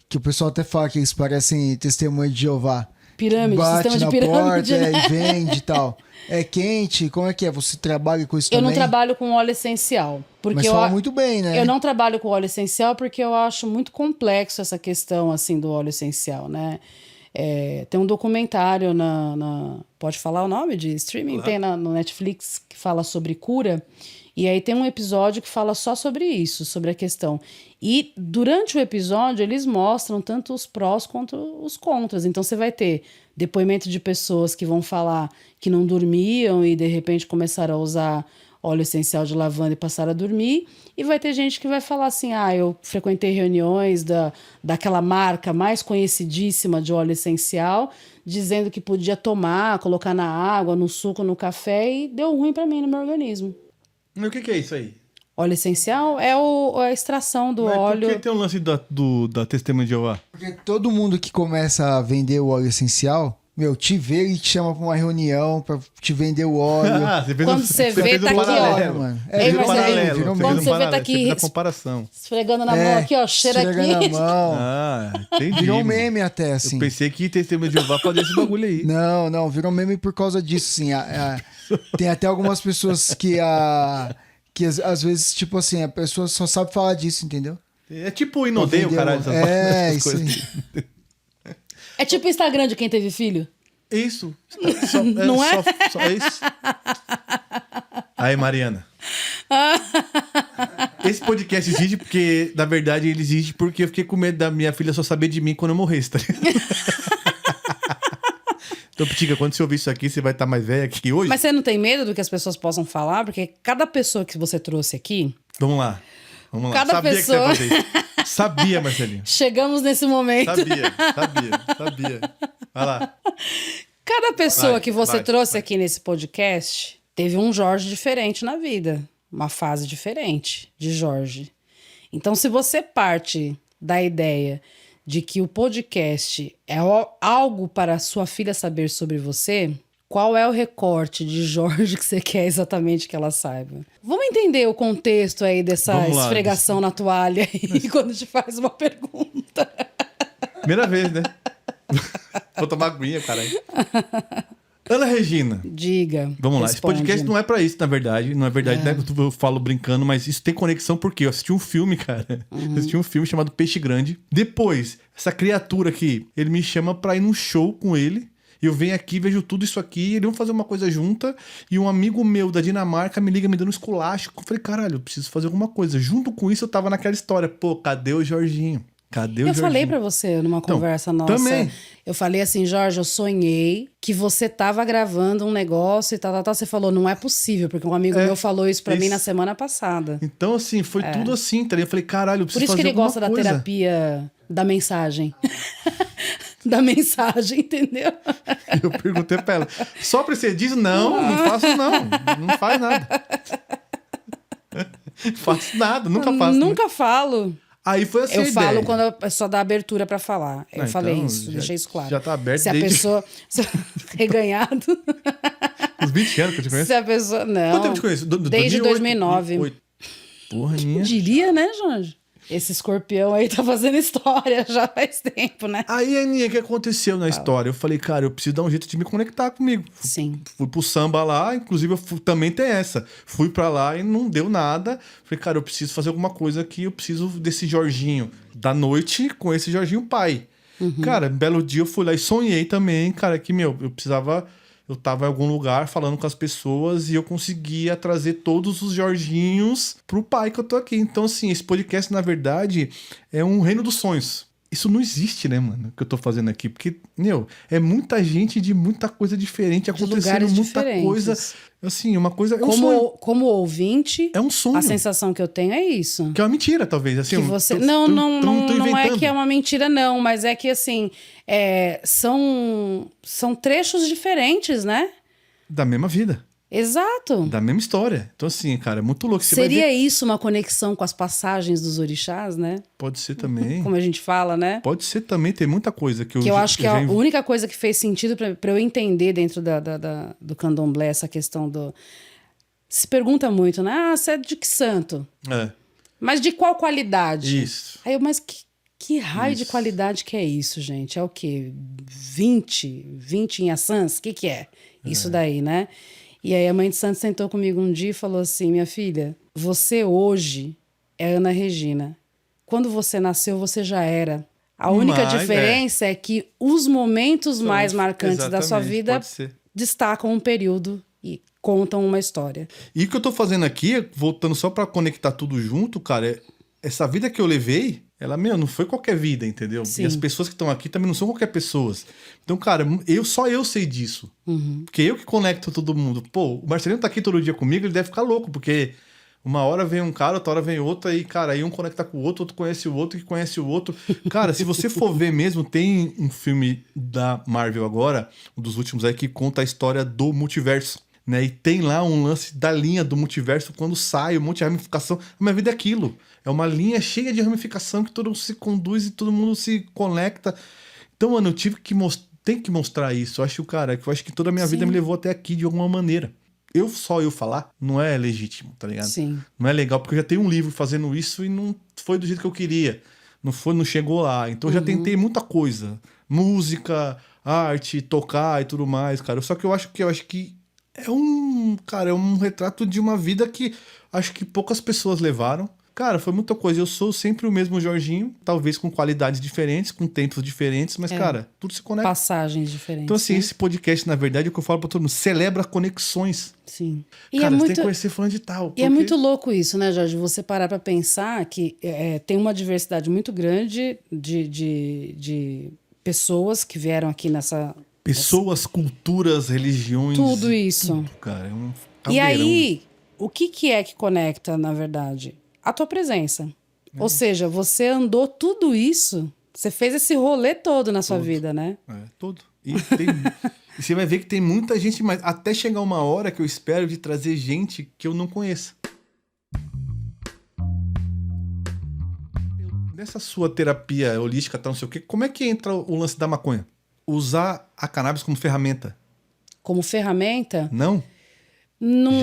C: Que o pessoal até fala que eles parecem testemunho de Jeová.
B: Pirâmide,
C: Bate
B: sistema de
C: na
B: pirâmide.
C: porta,
B: Né?
C: e vende e tal. É quente? Como é que é? Você trabalha com isso
B: Eu
C: também?
B: não trabalho com óleo essencial. Porque
C: Mas fala muito bem, né?
B: Eu não trabalho com óleo essencial porque eu acho muito complexo essa questão assim do óleo essencial, né? Tem um documentário pode falar o nome de streaming?
A: Claro.
B: Tem no Netflix que fala sobre cura. E aí tem um episódio que fala só sobre isso, sobre a questão. E durante o episódio eles mostram tanto os prós quanto os contras. Então você vai ter depoimento de pessoas que vão falar que não dormiam e de repente começaram a usar óleo essencial de lavanda e passaram a dormir. E vai ter gente que vai falar assim, eu frequentei reuniões daquela marca mais conhecidíssima de óleo essencial, dizendo que podia tomar, colocar na água, no suco, no café, e deu ruim para mim no meu organismo.
A: E o que é isso aí?
B: Óleo essencial é a extração do
A: Mas
B: óleo.
A: por que tem um lance da Testemunha de Jeová?
C: Porque todo mundo que começa a vender o óleo essencial, te vê e te chama pra uma reunião pra te vender o óleo.
B: Quando você vê,
A: fez
B: tá
A: um
B: aqui,
A: paralelo,
B: ó.
A: mano.
B: Ei,
A: Virou
B: Marcelinho,
A: paralelo.
C: virou
B: quando
A: Fez um
B: você vê, tá
A: paralelo,
B: aqui.
A: você fez a comparação.
B: Esfregando na mão aqui, ó. Cheira aqui.
C: Esfregando na mão.
A: Entendi.
C: Virou
A: mano.
C: meme até, assim.
A: Eu pensei que Testemunha de Jeová fazia esse bagulho aí.
C: Não, virou meme por causa disso, assim. Tem até algumas pessoas que às vezes, tipo assim, a pessoa só sabe falar disso, entendeu?
A: É tipo o Inodeio, caralho. Essas
C: isso
A: coisas.
C: aí.
B: É tipo o Instagram de quem teve filho.
A: Isso.
B: Não é?
A: Só isso. Aí, Mariana. Esse podcast existe porque, na verdade, ele existe porque eu fiquei com medo da minha filha só saber de mim quando eu morresse, tá ligado? Então, Pitica, quando você ouvir isso aqui, você vai estar mais velha que hoje?
B: Mas você não tem medo do que as pessoas possam falar? Porque cada pessoa que você trouxe aqui...
A: Vamos lá.
B: Cada
A: Sabia
B: pessoa...
A: que você ia fazer isso. Sabia, Marcelinho.
B: Chegamos nesse momento.
A: Sabia. Vai lá.
B: Cada pessoa que você trouxe aqui nesse podcast teve um Jorge diferente na vida. Uma fase diferente de Jorge. Então, se você parte da ideia de que o podcast é algo para a sua filha saber sobre você, qual é o recorte de Jorge que você quer exatamente que ela saiba? Vamos entender o contexto aí dessa esfregação na toalha aí quando te faz uma pergunta.
A: Primeira vez, né? Vou tomar aguinha, caralho. Ana Regina.
B: Diga.
A: Vamos lá.
B: Responde.
A: Esse podcast não é pra isso, na verdade. Não é verdade, né? Eu falo brincando, mas isso tem conexão porque eu assisti um filme, cara. Eu assisti um filme chamado Peixe Grande. Depois, essa criatura aqui, ele me chama pra ir num show com ele. Eu venho aqui, vejo tudo isso aqui, eles vão fazer uma coisa junta, e um amigo meu da Dinamarca me liga me dando um esculacho. Eu falei, caralho, eu preciso fazer alguma coisa. Junto com isso, eu tava naquela história. Pô, cadê o Jorginho? Eu
B: falei pra você numa conversa nossa.
A: Também.
B: Eu falei assim, Jorge, eu sonhei que você tava gravando um negócio e tal. Você falou, não é possível, porque um amigo meu falou isso pra mim na semana passada.
A: Então, assim, foi tudo assim, tá ligado? Eu falei, caralho, eu preciso fazer
B: alguma coisa. Por isso que ele gosta
A: da
B: terapia da mensagem. Da mensagem, entendeu?
A: Eu perguntei pra ela, só pra você diz? Não faço não. Não faz nada. Faço nada, nunca faço.
B: Nunca falo.
A: Aí foi assim.
B: Eu falo quando a pessoa dá abertura pra falar. Eu falei
A: então,
B: isso, deixei isso claro.
A: Já tá aberto
B: se a pessoa. Reganhado.
A: Uns 20 anos que eu te conheço.
B: Se a pessoa. Não.
A: Quanto tempo te conheço?
B: Desde 2009.
A: Porra, minha.
B: Diria, né, Jorge? Esse escorpião aí tá fazendo história já faz tempo, né?
A: Aí, Aninha, o que aconteceu na história? Eu falei, cara, eu preciso dar um jeito de me conectar comigo.
B: Sim.
A: Fui pro samba lá, inclusive também tem essa. Fui pra lá e não deu nada. Falei, cara, eu preciso fazer alguma coisa aqui, eu preciso desse Jorginho da noite com esse Jorginho pai. Cara, um belo dia eu fui lá e sonhei também, cara, que, eu precisava... Eu tava em algum lugar falando com as pessoas e eu conseguia trazer todos os Jorginhos pro pai que eu tô aqui. Então, assim, esse podcast, na verdade, é um reino dos sonhos. Isso não existe, né, mano, que eu tô fazendo aqui. Porque, é muita gente de muita coisa diferente, acontecendo muita coisa. Assim, uma coisa... É um sonho.
B: Como ouvinte...
A: É um sonho.
B: A sensação que eu tenho é isso.
A: Que é uma mentira, talvez. Assim,
B: que você... Não é que é uma mentira, não. Mas é que, assim, são trechos diferentes, né?
A: Da mesma vida.
B: Exato.
A: Da mesma história. Então, assim, cara, é muito louco. Você
B: Seria
A: vai ver...
B: isso uma conexão com as passagens dos orixás, né?
A: Pode ser também.
B: Como a gente fala, né?
A: Pode ser também, tem muita coisa que
B: eu acho que a única coisa que fez sentido pra eu entender dentro do candomblé, essa questão do... Se pergunta muito, né? Ah, você é de que santo?
A: É.
B: Mas de qual qualidade?
A: Isso.
B: Aí eu, mas que raio de qualidade que é isso, gente? É o quê? 20 em Assans? O que é? Isso daí, né? E aí a mãe de santo sentou comigo um dia e falou assim, minha filha, você hoje é Ana Regina. Quando você nasceu, você já era. A única diferença é que os momentos mais marcantes da sua vida destacam um período e contam uma história.
A: E o que eu tô fazendo aqui, voltando só pra conectar tudo junto, cara, essa vida que eu levei, ela, não foi qualquer vida, entendeu?
B: Sim.
A: E as pessoas que estão aqui também não são qualquer pessoas. Então, cara, só eu sei disso. Porque eu que conecto todo mundo. Pô, o Marcelinho tá aqui todo dia comigo, ele deve ficar louco, porque uma hora vem um cara, outra hora vem outra, e, cara, aí um conecta com o outro conhece o outro, que conhece o outro. Cara, se você for ver mesmo, tem um filme da Marvel agora, um dos últimos aí, que conta a história do multiverso. Né? E tem lá um lance da linha do multiverso, quando sai um monte de ramificação. A minha vida é aquilo. É uma linha cheia de ramificação que todo mundo se conduz e todo mundo se conecta. Então, mano, eu tenho que mostrar isso. Eu acho que toda a minha vida me levou até aqui de alguma maneira. Eu falar não é legítimo, tá ligado?
B: Sim.
A: Não é legal, porque eu já tenho um livro fazendo isso e não foi do jeito que eu queria. Não chegou lá. Então eu já tentei muita coisa. Música, arte, tocar e tudo mais, cara. Só que eu acho que é um retrato de uma vida que acho que poucas pessoas levaram. Cara, foi muita coisa. Eu sou sempre o mesmo Jorginho, talvez com qualidades diferentes, com tempos diferentes, mas, cara, tudo se conecta.
B: Passagens diferentes.
A: Então, assim, esse podcast, na verdade, é o que eu falo pra todo mundo, celebra conexões.
B: Sim.
A: E cara, você tem que conhecer fulano de tal.
B: E é muito louco isso, né, Jorge? Você parar pra pensar que tem uma diversidade muito grande de pessoas que vieram aqui nessa...
A: Pessoas, culturas, religiões.
B: Tudo isso.
A: Tudo, cara. É um caldeirão.
B: E aí, o que é que conecta, na verdade? A tua presença. Ou seja, você andou tudo isso, você fez esse rolê todo na sua vida, né?
A: Tudo. E você vai ver que tem muita gente, mas até chegar uma hora que eu espero de trazer gente que eu não conheça. Nessa sua terapia holística, não sei o quê, como é que entra o lance da maconha? Usar a cannabis como ferramenta?
B: Como ferramenta?
A: Não?
B: Não.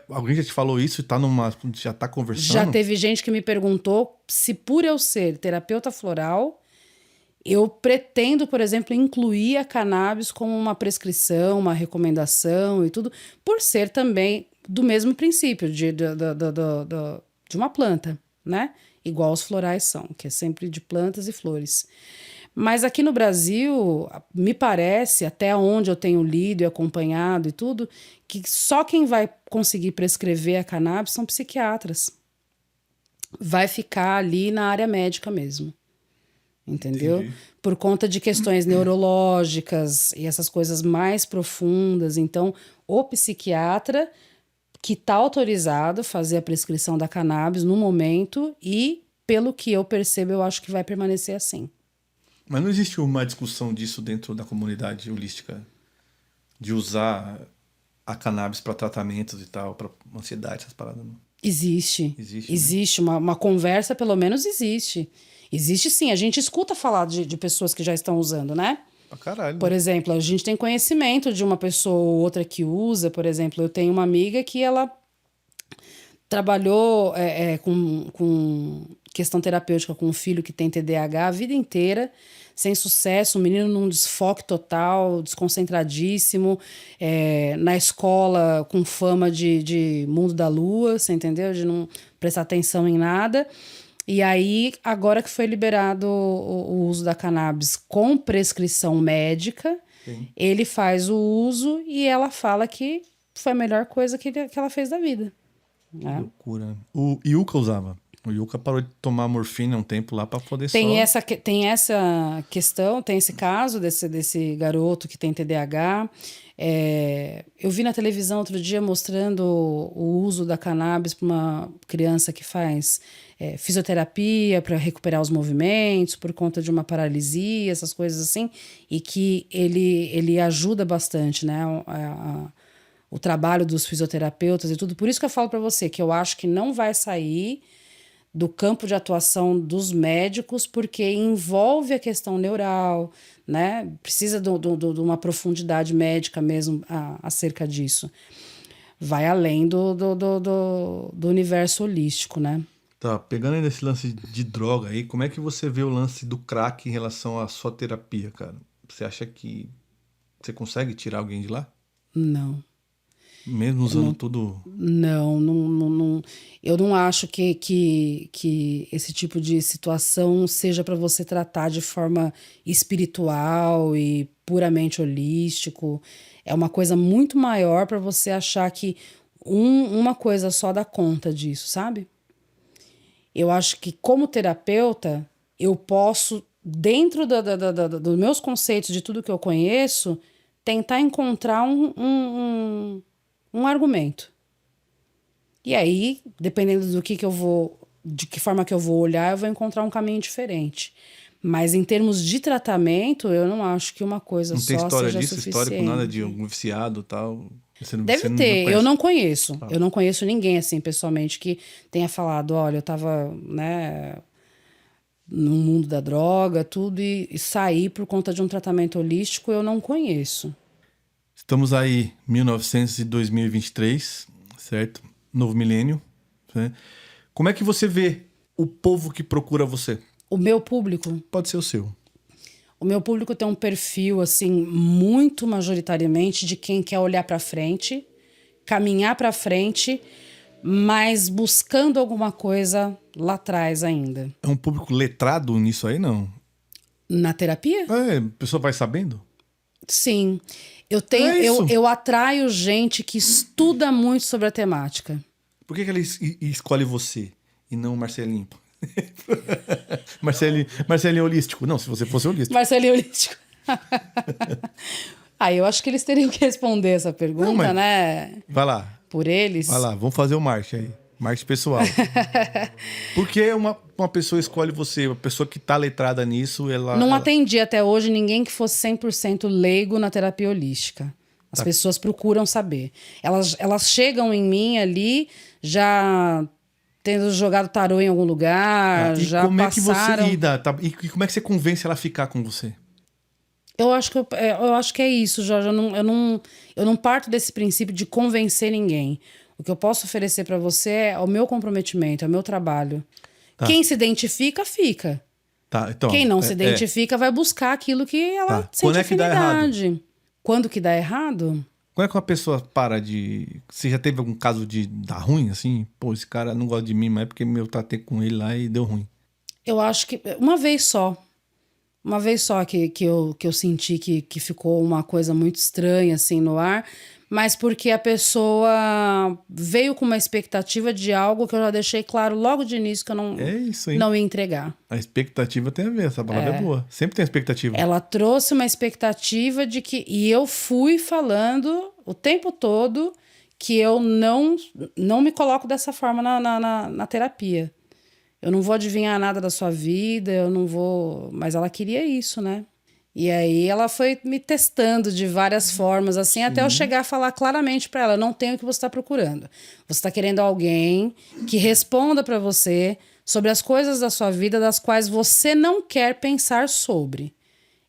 A: Alguém já te falou isso? Já tá conversando?
B: Já teve gente que me perguntou se, por eu ser terapeuta floral, eu pretendo, por exemplo, incluir a cannabis como uma prescrição, uma recomendação e tudo, por ser também do mesmo princípio de uma planta, né? Igual os florais são, que é sempre de plantas e flores. Mas aqui no Brasil, me parece, até onde eu tenho lido e acompanhado e tudo, que só quem vai conseguir prescrever a cannabis são psiquiatras. Vai ficar ali na área médica mesmo. Entendeu?
A: Entendi.
B: Por conta de questões neurológicas e essas coisas mais profundas. Então, o psiquiatra que está autorizado a fazer a prescrição da cannabis no momento e, pelo que eu percebo, eu acho que vai permanecer assim.
A: Mas não existe uma discussão disso dentro da comunidade holística? De usar a cannabis para tratamentos e tal, para ansiedade, essas paradas? Não?
B: Existe.
A: Existe,
B: né? Uma conversa, pelo menos, existe. Existe sim. A gente escuta falar de pessoas que já estão usando, né?
A: Pra caralho.
B: Por exemplo, a gente tem conhecimento de uma pessoa ou outra que usa. Por exemplo, eu tenho uma amiga que ela trabalhou com questão terapêutica com um filho que tem TDAH a vida inteira, sem sucesso, o menino num desfoque total, desconcentradíssimo, na escola com fama de mundo da lua, você entendeu? De não prestar atenção em nada. E aí, agora que foi liberado o uso da cannabis com prescrição médica, sim, ele faz o uso e ela fala que foi a melhor coisa que ela fez da vida.
A: Que loucura. O Yuka usava. O Yuka parou de tomar morfina um tempo lá pra poder
B: tem essa questão, tem esse caso desse garoto que tem TDAH. Eu vi na televisão outro dia mostrando o uso da cannabis para uma criança que faz fisioterapia para recuperar os movimentos por conta de uma paralisia, essas coisas assim, e que ele ajuda bastante, né, o trabalho dos fisioterapeutas e tudo. Por isso que eu falo para você que eu acho que não vai sair do campo de atuação dos médicos, porque envolve a questão neural, né? Precisa de uma profundidade médica mesmo acerca disso. Vai além do universo holístico, né?
A: Tá, pegando aí nesse lance de droga aí, como é que você vê o lance do crack em relação à sua terapia, cara? Você acha que você consegue tirar alguém de lá?
B: Não.
A: Mesmo usando tudo...
B: Não. Eu não acho que esse tipo de situação seja para você tratar de forma espiritual e puramente holístico. É uma coisa muito maior para você achar que uma coisa só dá conta disso, sabe? Eu acho que, como terapeuta, eu posso, dentro dos meus conceitos, de tudo que eu conheço, tentar encontrar um argumento. E aí, dependendo de que forma que eu vou olhar, eu vou encontrar um caminho diferente. Mas em termos de tratamento, eu não acho que uma coisa só seja suficiente.
A: Não tem história disso? História com nada de um viciado e tal?
B: Deve ter, eu não conheço. Eu não conheço ninguém, assim, pessoalmente, que tenha falado, olha, eu tava, né, no mundo da droga, tudo, e saí por conta de um tratamento holístico, eu não conheço.
A: Estamos aí, 1900 e 2023, certo? Novo milênio. Né? Como é que você vê o povo que procura você?
B: O meu público?
A: Pode ser o seu.
B: O meu público tem um perfil, assim, muito majoritariamente de quem quer olhar para frente, caminhar para frente, mas buscando alguma coisa lá atrás ainda.
A: É um público letrado nisso aí, não?
B: Na terapia?
A: A pessoa vai sabendo?
B: Sim. Eu atraio gente que estuda muito sobre a temática.
A: Por que ela escolhe você e não o Marcelinho? Marcelinho holístico. Não, se você fosse holístico.
B: Marcelinho holístico. Eu acho que eles teriam que responder essa pergunta, né?
A: Vai lá.
B: Por eles.
A: Vai lá, vamos fazer o marcha aí. Marketing pessoal. Porque uma pessoa escolhe você, uma pessoa que tá letrada nisso,
B: Não atendi até hoje ninguém que fosse 100% leigo na terapia holística. As pessoas procuram saber. Elas chegam em mim ali já tendo jogado tarô em algum lugar, já
A: como
B: passaram...
A: é que você e como é que você convence ela a ficar com você?
B: Eu acho que é isso, Jorge. Eu não parto desse princípio de convencer ninguém. O que eu posso oferecer para você é o meu comprometimento, é o meu trabalho. Tá. Quem se identifica, fica.
A: Tá, então,
B: quem não se identifica vai buscar aquilo que ela sente afinidade. Quando que dá errado?
A: Quando é que uma pessoa para de... Você já teve algum caso de dar ruim, assim? Pô, esse cara não gosta de mim, mas é porque eu tratei com ele lá e deu ruim.
B: Eu acho que uma vez só. Uma vez só que eu senti que ficou uma coisa muito estranha, assim, no ar. Mas porque a pessoa veio com uma expectativa de algo que eu já deixei claro logo de início que eu não ia entregar.
A: A expectativa tem a ver, essa palavra é boa. Sempre tem expectativa.
B: Ela trouxe uma expectativa de que... E eu fui falando o tempo todo que eu não me coloco dessa forma na terapia. Eu não vou adivinhar nada da sua vida, eu não vou... Mas ela queria isso, né? E aí ela foi me testando de várias formas, assim, até eu chegar a falar claramente para ela, não tenho o que você está procurando. Você está querendo alguém que responda para você sobre as coisas da sua vida das quais você não quer pensar sobre.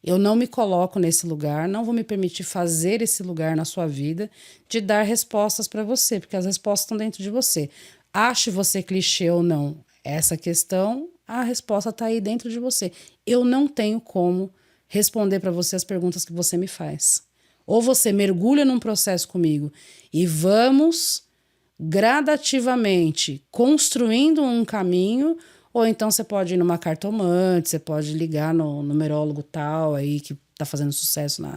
B: Eu não me coloco nesse lugar, não vou me permitir fazer esse lugar na sua vida de dar respostas para você, porque as respostas estão dentro de você. Ache você clichê ou não essa questão, a resposta está aí dentro de você. Eu não tenho como responder para você as perguntas que você me faz. Ou você mergulha num processo comigo e vamos gradativamente construindo um caminho, ou então você pode ir numa cartomante, você pode ligar no numerólogo tal aí que tá fazendo sucesso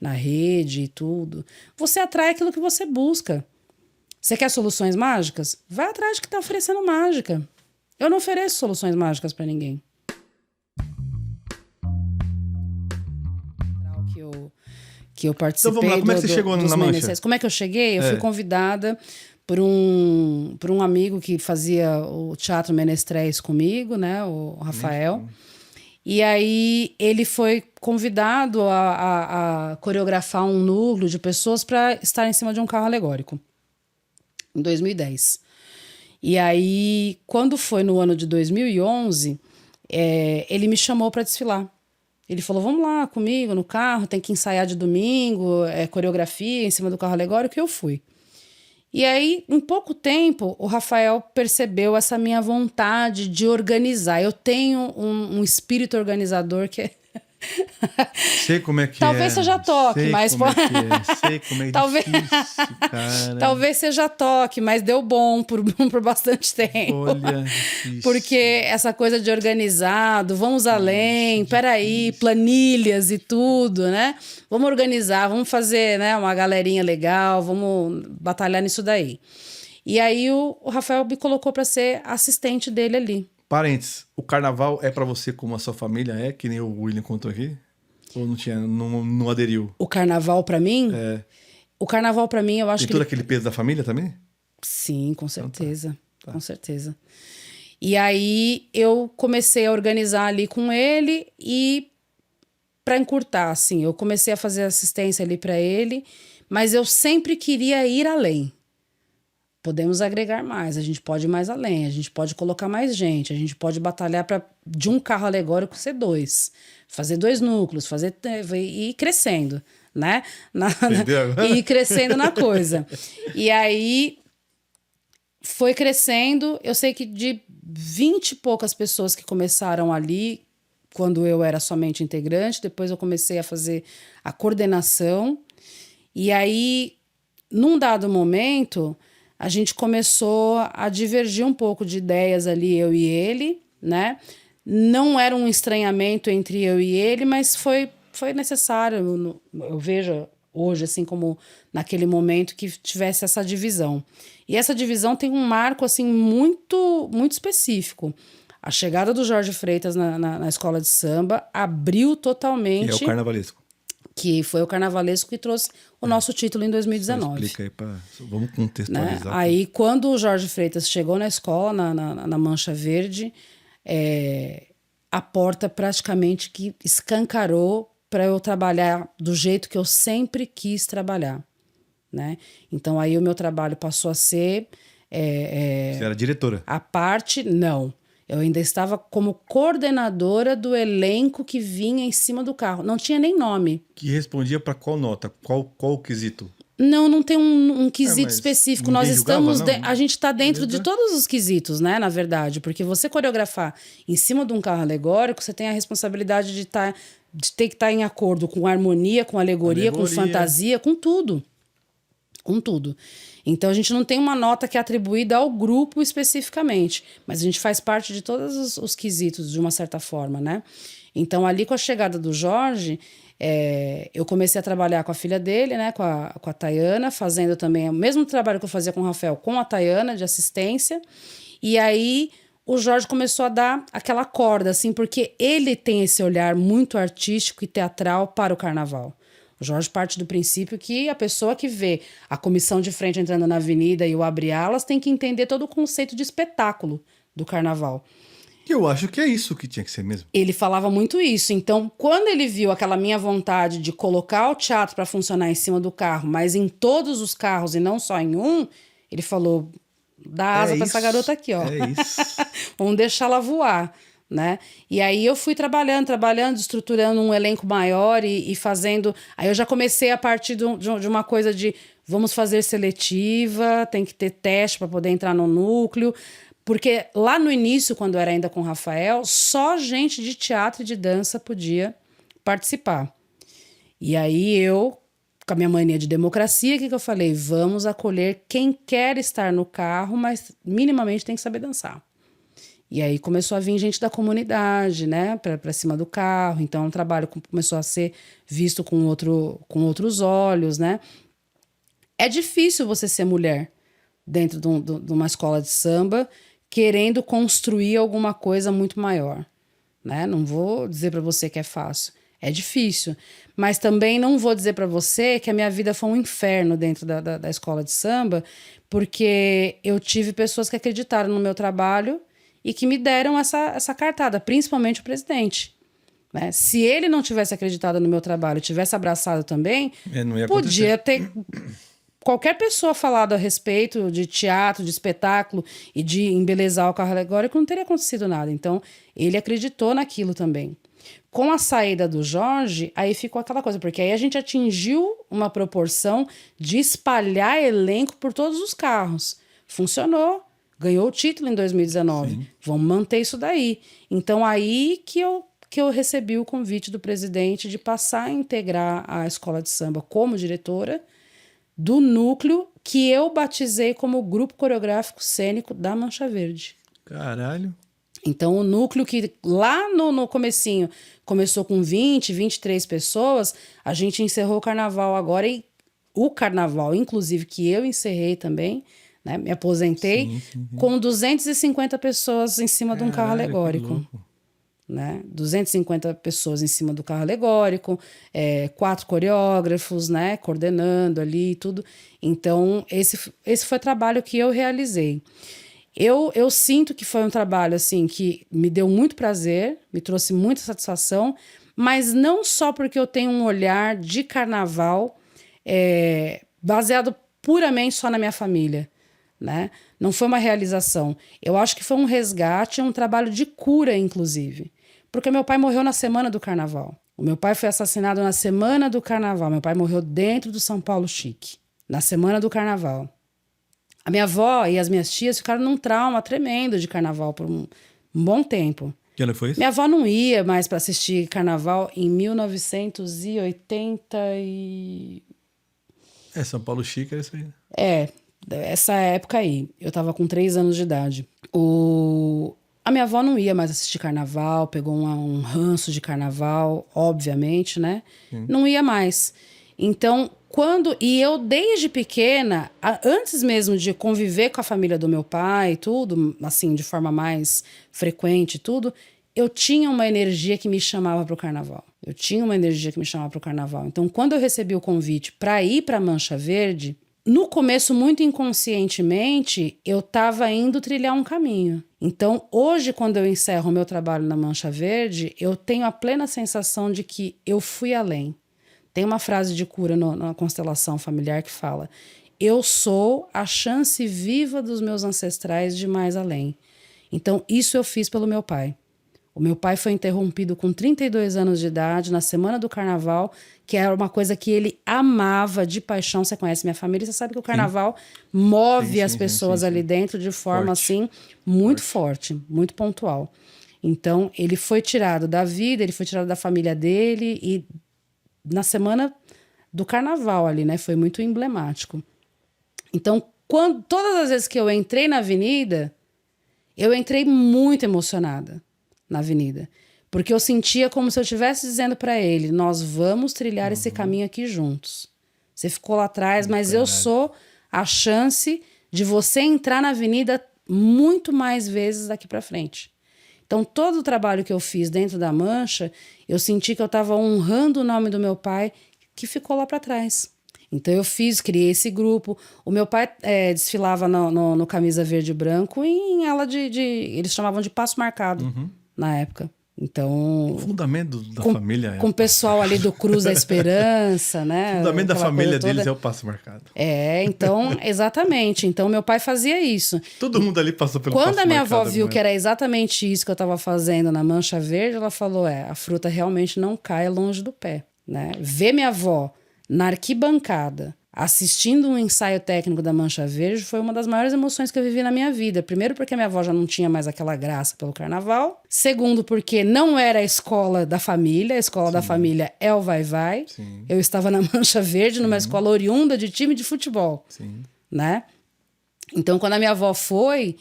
B: na rede e tudo. Você atrai aquilo que você busca. Você quer soluções mágicas? Vai atrás de que tá oferecendo mágica. Eu não ofereço soluções mágicas para ninguém. Que eu participei.
A: Então vamos lá, como é que você chegou na Mancha?
B: Como é que eu cheguei? Eu fui convidada por um amigo que fazia o Teatro Menestréis comigo, né? O Rafael. E aí ele foi convidado a coreografar um núcleo de pessoas para estar em cima de um carro alegórico. Em 2010. E aí, quando foi no ano de 2011, ele me chamou para desfilar. Ele falou, vamos lá comigo no carro, tem que ensaiar de domingo, coreografia em cima do carro alegórico, e eu fui. E aí, em pouco tempo, o Rafael percebeu essa minha vontade de organizar. Eu tenho um espírito organizador que é...
A: Sei como é que
B: Talvez seja toque, mas...
A: Sei como é
B: Talvez...
A: difícil, cara.
B: Talvez seja toque, mas deu bom por bastante tempo.
A: Olha, difícil.
B: Porque essa coisa de organizado, vamos além, peraí, planilhas e tudo, né? Vamos organizar, vamos fazer, né, uma galerinha legal, vamos batalhar nisso daí. E aí o Rafael me colocou para ser assistente dele ali.
A: Parênteses, o carnaval é pra você como a sua família é, que nem o William contou aqui? Ou não aderiu?
B: O carnaval pra mim?
A: O
B: carnaval pra mim, eu acho que...
A: Tem todo aquele peso da família também?
B: Sim, com certeza. Tá. Com certeza. E aí eu comecei a organizar ali com ele e pra encurtar, assim, eu comecei a fazer assistência ali pra ele, mas eu sempre queria ir além. Podemos agregar mais, a gente pode ir mais além, a gente pode colocar mais gente, a gente pode batalhar para de um carro alegórico ser 2, fazer 2 núcleos, e ir crescendo, né? E ir crescendo na coisa. E aí foi crescendo, eu sei que de 20 e poucas pessoas que começaram ali, quando eu era somente integrante, depois eu comecei a fazer a coordenação, e aí, num dado momento... A gente começou a divergir um pouco de ideias ali, eu e ele, né? Não era um estranhamento entre eu e ele, mas foi necessário, eu vejo hoje, assim, como naquele momento que tivesse essa divisão. E essa divisão tem um marco, assim, muito, muito específico. A chegada do Jorge Freitas na escola de samba abriu totalmente...
A: Que é o carnavalesco.
B: que foi o carnavalesco que trouxe o nosso título em 2019.
A: Explica aí, vamos contextualizar.
B: Né? Aí, quando o Jorge Freitas chegou na escola, na Mancha Verde, a porta praticamente que escancarou para eu trabalhar do jeito que eu sempre quis trabalhar. Né? Então, aí o meu trabalho passou a ser...
A: Você era diretora?
B: A parte, não. Eu ainda estava como coordenadora do elenco que vinha em cima do carro. Não tinha nem nome.
A: Que respondia para qual nota? Qual o quesito?
B: Não tem um quesito
A: mas
B: específico.
A: ninguém
B: Nós estamos...
A: julgava, não?
B: A gente está dentro de todos os quesitos, né? Na verdade. Porque você coreografar em cima de um carro alegórico, você tem a responsabilidade de ter que estar em acordo com harmonia, com alegoria, com fantasia, com tudo. Com tudo. Então, a gente não tem uma nota que é atribuída ao grupo especificamente, mas a gente faz parte de todos os quesitos, de uma certa forma, né? Então, ali com a chegada do Jorge, eu comecei a trabalhar com a filha dele, né? Com a Tayana, fazendo também o mesmo trabalho que eu fazia com o Rafael, com a Tayana, de assistência. E aí, o Jorge começou a dar aquela corda, assim, porque ele tem esse olhar muito artístico e teatral para o carnaval. O Jorge parte do princípio que a pessoa que vê a comissão de frente entrando na avenida e o abre-alas tem que entender todo o conceito de espetáculo do carnaval.
A: Eu acho que é isso que tinha que ser mesmo.
B: Ele falava muito isso. Então, quando ele viu aquela minha vontade de colocar o teatro para funcionar em cima do carro, mas em todos os carros e não só em um, ele falou, dá asa para essa garota aqui, ó.
A: É isso.
B: Vamos deixá-la voar. Né? E aí eu fui trabalhando, estruturando um elenco maior e fazendo... Aí eu já comecei a partir de uma coisa de vamos fazer seletiva, tem que ter teste para poder entrar no núcleo, porque lá no início, quando eu era ainda com o Rafael, só gente de teatro e de dança podia participar. E aí eu, com a minha mania de democracia, o que eu falei? Vamos acolher quem quer estar no carro, mas minimamente tem que saber dançar. E aí começou a vir gente da comunidade, né, para cima do carro. Então o trabalho começou a ser visto com outros olhos, né. É difícil você ser mulher dentro de uma escola de samba querendo construir alguma coisa muito maior, né. Não vou dizer para você que é fácil. É difícil. Mas também não vou dizer para você que a minha vida foi um inferno dentro da escola de samba, porque eu tive pessoas que acreditaram no meu trabalho e que me deram essa cartada, principalmente o presidente. Né? Se ele não tivesse acreditado no meu trabalho, tivesse abraçado também,
A: não ia
B: podia
A: acontecer.
B: ter qualquer pessoa falado a respeito de teatro, de espetáculo e de embelezar o carro alegórico, não teria acontecido nada. Então, ele acreditou naquilo também. Com a saída do Jorge, aí ficou aquela coisa, porque aí a gente atingiu uma proporção de espalhar elenco por todos os carros. Funcionou. Ganhou o título em 2019. Sim. Vamos manter isso daí. Então, aí que eu recebi o convite do presidente de passar a integrar a escola de samba como diretora do núcleo que eu batizei como Grupo Coreográfico Cênico da Mancha Verde.
A: Caralho.
B: Então, o núcleo que lá no comecinho começou com 20, 23 pessoas, a gente encerrou o carnaval agora. E o carnaval, inclusive, que eu encerrei também... Né? Me aposentei com 250 pessoas em cima de um carro alegórico. Né? 250 pessoas em cima do carro alegórico, 4 coreógrafos, né? Coordenando ali e tudo. Então, esse foi o trabalho que eu realizei. Eu sinto que foi um trabalho assim, que me deu muito prazer, me trouxe muita satisfação, mas não só porque eu tenho um olhar de carnaval baseado puramente só na minha família. Né? Não foi uma realização. Eu acho que foi um resgate, um trabalho de cura, inclusive. Porque meu pai morreu na semana do carnaval. O meu pai foi assassinado na semana do carnaval. Meu pai morreu dentro do São Paulo Chique, na semana do carnaval. A minha avó e as minhas tias ficaram num trauma tremendo de carnaval por um bom tempo.
A: Que ano foi isso?
B: Minha avó não ia mais para assistir carnaval em 1980 e...
A: São Paulo Chique era isso aí.
B: Essa época aí, eu tava com 3 anos de idade. A minha avó não ia mais assistir carnaval, pegou um ranço de carnaval, obviamente, né? Não ia mais. Então, e eu desde pequena, antes mesmo de conviver com a família do meu pai e tudo, assim, de forma mais frequente e tudo, eu tinha uma energia que me chamava para o carnaval. Então, quando eu recebi o convite para ir para Mancha Verde, no começo, muito inconscientemente, eu estava indo trilhar um caminho. Então, hoje, quando eu encerro o meu trabalho na Mancha Verde, eu tenho a plena sensação de que eu fui além. Tem uma frase de cura na constelação familiar que fala: eu sou a chance viva dos meus ancestrais de mais além. Então, isso eu fiz pelo meu pai. O meu pai foi interrompido com 32 anos de idade, na semana do carnaval, que era uma coisa que ele amava de paixão. Você conhece minha família, você sabe que o carnaval move as pessoas ali dentro de forma assim muito forte, muito pontual. Então, ele foi tirado da vida, ele foi tirado da família dele, e na semana do carnaval ali, né? Foi muito emblemático. Então, todas as vezes que eu entrei na avenida, eu entrei muito emocionada na avenida, porque eu sentia como se eu estivesse dizendo para ele: nós vamos trilhar esse caminho aqui juntos. Você ficou lá atrás, mas eu sou a chance de você entrar na avenida muito mais vezes daqui para frente. Então, todo o trabalho que eu fiz dentro da Mancha, eu senti que eu estava honrando o nome do meu pai, que ficou lá para trás. Então, criei esse grupo. O meu pai desfilava no camisa verde e branco em ala eles chamavam de passo marcado na época. Então,
A: o fundamento da família
B: com o pessoal ali do Cruz da Esperança, né?
A: O fundamento da família deles é o passo marcado.
B: Então, exatamente. Então, meu pai fazia isso.
A: Todo mundo ali passou pelo passo marcado.
B: Quando a minha avó viu que era exatamente isso que eu estava fazendo na Mancha Verde, ela falou: a fruta realmente não cai longe do pé, né? Ver minha avó na arquibancada assistindo um ensaio técnico da Mancha Verde foi uma das maiores emoções que eu vivi na minha vida. Primeiro, porque a minha avó já não tinha mais aquela graça pelo carnaval. Segundo, porque não era a escola da família. A escola da família é o Vai-Vai. Eu estava na Mancha Verde, numa escola oriunda de time de futebol. Né? Então, quando a minha avó foi,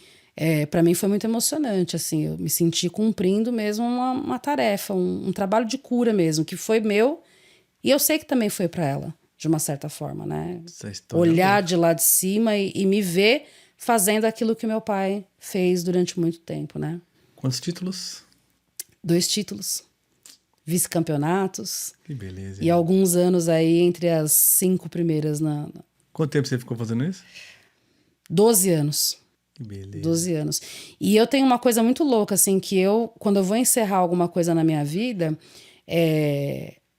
B: para mim foi muito emocionante. Assim, eu me senti cumprindo mesmo uma tarefa, um trabalho de cura mesmo, que foi meu. E eu sei que também foi para ela, de uma certa forma, né? Olhar de lá de cima e me ver fazendo aquilo que meu pai fez durante muito tempo, né?
A: Quantos títulos?
B: 2 títulos. Vice-campeonatos.
A: Que beleza.
B: E alguns anos aí entre as 5 primeiras na...
A: Quanto tempo você ficou fazendo isso?
B: 12 anos.
A: Que beleza.
B: 12 anos. E eu tenho uma coisa muito louca, assim, que quando eu vou encerrar alguma coisa na minha vida,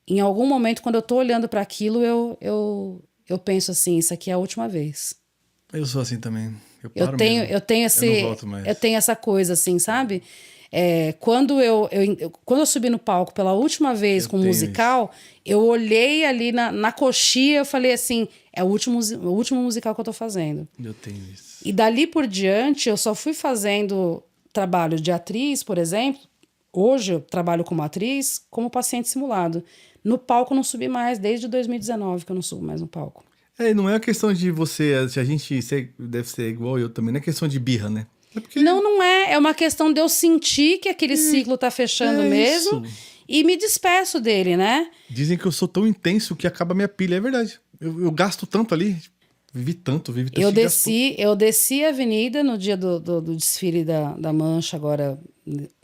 B: em algum momento, quando eu tô olhando para aquilo, eu penso assim: isso aqui é a última vez.
A: Eu sou assim também.
B: Eu tenho essa coisa, assim, sabe? Quando eu subi no palco pela última vez com o musical, eu olhei ali na coxia, eu falei assim: é o último musical que eu tô fazendo.
A: Eu tenho isso.
B: E dali por diante, eu só fui fazendo trabalho de atriz, por exemplo. Hoje eu trabalho como atriz, como paciente simulado. No palco eu não subi mais, desde 2019 que eu não subo mais no palco.
A: Não é uma questão de a gente deve ser igual eu também, não é questão de birra, né?
B: Não é. É uma questão de eu sentir que aquele ciclo tá fechando mesmo e me despeço dele, né?
A: Dizem que eu sou tão intenso que acaba a minha pilha, é verdade. Eu gasto tanto ali, vivi tanto.
B: Eu desci a avenida no dia do desfile da Mancha, agora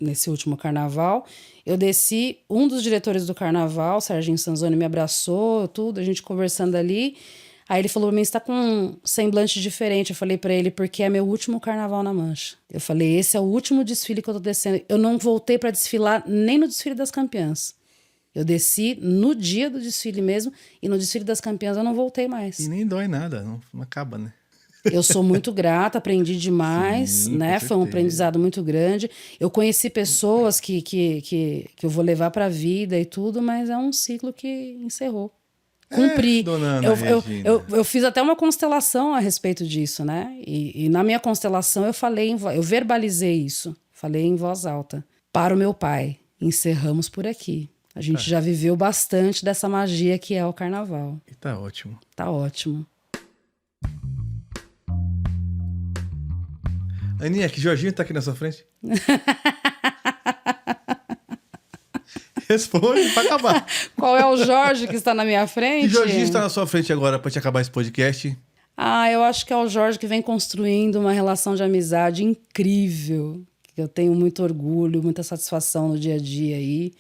B: nesse último carnaval. Eu desci, um dos diretores do carnaval, Serginho Sanzoni, me abraçou, tudo, a gente conversando ali. Aí ele falou pra mim: você tá com um semblante diferente. Eu falei pra ele: porque é meu último carnaval na Mancha. Eu falei: esse é o último desfile que eu tô descendo. Eu não voltei pra desfilar nem no desfile das campeãs. Eu desci no dia do desfile mesmo, e no desfile das campeãs eu não voltei mais.
A: E nem dói nada, não acaba, né?
B: Eu sou muito grata, aprendi demais, né? Foi um aprendizado muito grande. Eu conheci pessoas que eu vou levar pra vida e tudo, mas é um ciclo que encerrou. Cumpri.
A: Dona Ana
B: eu fiz até uma constelação a respeito disso, né? E na minha constelação eu verbalizei isso. Falei em voz alta. Para o meu pai, encerramos por aqui. A gente já viveu bastante dessa magia que é o carnaval.
A: E tá ótimo.
B: Tá ótimo.
A: Aninha, que Jorginho tá aqui na sua frente? Responde pra acabar.
B: Qual é o Jorge que está na minha frente?
A: Que Jorginho está na sua frente agora pra te acabar esse podcast?
B: Eu acho que é o Jorge que vem construindo uma relação de amizade incrível. que eu tenho muito orgulho, muita satisfação no dia a dia aí.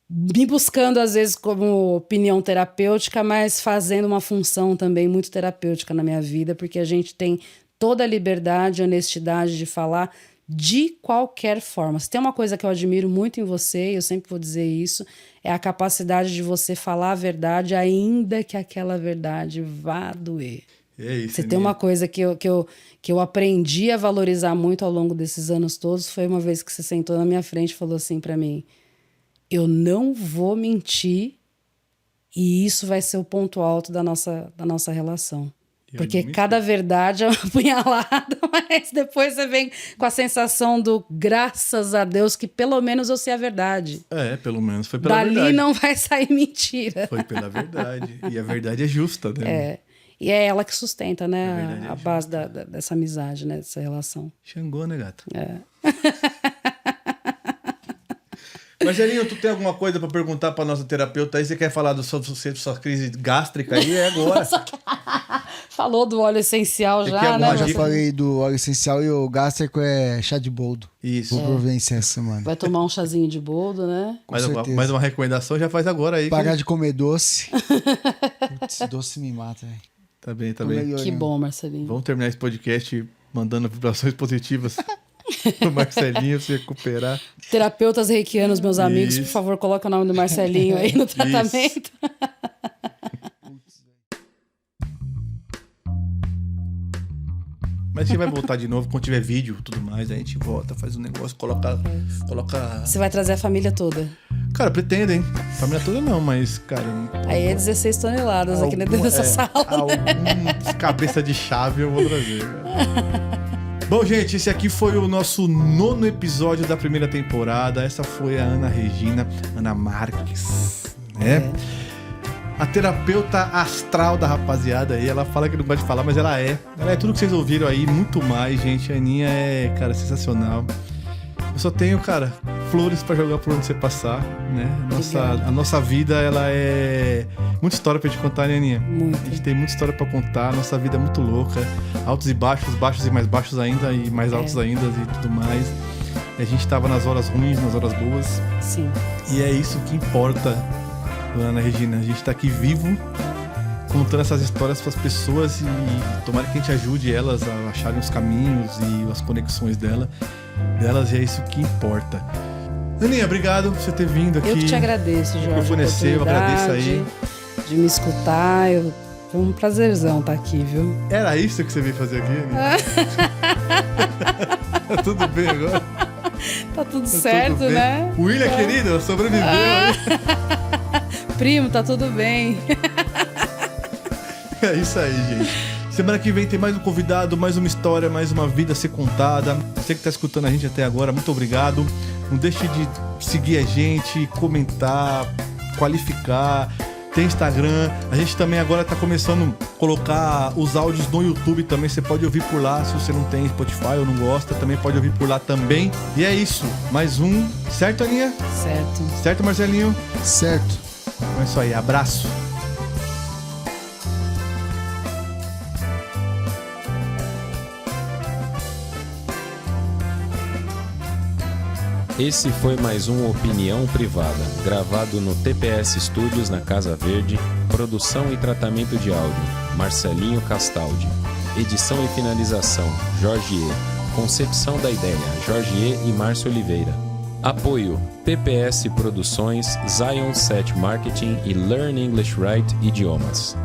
B: Me buscando, às vezes, como opinião terapêutica, mas fazendo uma função também muito terapêutica na minha vida, porque a gente tem toda a liberdade e honestidade de falar de qualquer forma. Se tem uma coisa que eu admiro muito em você, e eu sempre vou dizer isso, é a capacidade de você falar a verdade, ainda que aquela verdade vá doer.
A: É isso,
B: Você tem uma coisa que eu aprendi a valorizar muito ao longo desses anos todos, foi uma vez que você sentou na minha frente e falou assim pra mim: eu não vou mentir e isso vai ser o ponto alto da nossa relação. Porque cada verdade é uma punhalada, mas depois você vem com a sensação do graças a Deus que pelo menos eu sei a verdade.
A: Pelo menos foi pela verdade.
B: Dali não vai sair mentira.
A: Foi pela verdade. E a verdade é justa, né?
B: E é ela que sustenta, né? A base dessa amizade, né? Dessa relação.
A: Xangô, né, gata? Marcelinho, tu tem alguma coisa pra perguntar pra nossa terapeuta aí? Você quer falar sobre sua crise gástrica aí? É agora.
B: Falou do óleo essencial já, né?
C: Eu já falei do óleo essencial e o gástrico é chá de boldo.
A: Isso.
C: Vou providenciar essa semana.
B: Vai tomar um chazinho de boldo, né?
A: Mais uma recomendação já faz agora aí.
C: Parar de comer doce. Putz, doce me mata, velho.
A: Tá bem, tá bem.
B: Que bom, Marcelinho.
A: Vamos terminar esse podcast mandando vibrações positivas pro Marcelinho se recuperar.
B: Terapeutas reikianos, meus amigos, por favor, coloca o nome do Marcelinho aí no tratamento.
A: Mas a gente vai voltar de novo quando tiver vídeo e tudo mais. Aí a gente volta, faz um negócio, coloca.
B: Você vai trazer a família toda.
A: Cara, pretendo, hein? Família toda não, mas, cara.
B: Aí é 16 toneladas aqui dentro dessa sala.
A: Alguns cabeça de chave eu vou trazer, cara. Bom, gente, esse aqui foi o nosso 9º episódio da primeira temporada. Essa foi a Ana Marques, né? A terapeuta astral da rapaziada aí. Ela fala que não gosta de falar, mas ela é tudo que vocês ouviram aí, muito mais, gente. A Aninha é, cara, sensacional. Eu só tenho, cara, flores pra jogar por onde você passar, né? A nossa vida, ela é muita história pra gente contar, né, Aninha?
B: Muito.
A: A gente tem muita história pra contar. A nossa vida é muito louca. Altos e baixos, baixos e mais baixos ainda, e mais altos ainda e tudo mais. A gente tava nas horas ruins, nas horas boas.
B: Sim.
A: E é isso que importa, Ana Regina. A gente tá aqui vivo, contando essas histórias para as pessoas e tomara que a gente ajude elas a acharem os caminhos e as conexões delas, e é isso que importa. Aninha, obrigado por você ter vindo aqui.
B: Eu que te agradeço, Jorge.
A: Eu conhecer, eu agradeço aí.
B: De me escutar, foi um prazerzão estar aqui, viu?
A: Era isso que você veio fazer aqui, Aninha? Tá tudo bem agora?
B: Tá tudo certo,
A: tudo
B: né?
A: O William, querido, sobreviveu.
B: Primo, tá tudo bem.
A: É isso aí, gente. Semana que vem tem mais um convidado, mais uma história, mais uma vida a ser contada. Você que tá escutando a gente até agora, muito obrigado. Não deixe de seguir a gente, comentar, qualificar. Tem Instagram. A gente também agora tá começando a colocar os áudios no YouTube também. Você pode ouvir por lá. Se você não tem Spotify ou não gosta, também pode ouvir por lá também. E é isso. Mais um. Certo, Aninha?
B: Certo.
A: Certo, Marcelinho?
C: Certo.
A: Então é isso aí. Abraço.
D: Esse foi mais um Opinião Privada, gravado no TPS Studios na Casa Verde, produção e tratamento de áudio, Marcelinho Castaldi, edição e finalização, Jorge E, concepção da ideia, Jorge E e Márcio Oliveira. Apoio, PPS Produções, Zion Set Marketing e Learn English Right Idiomas.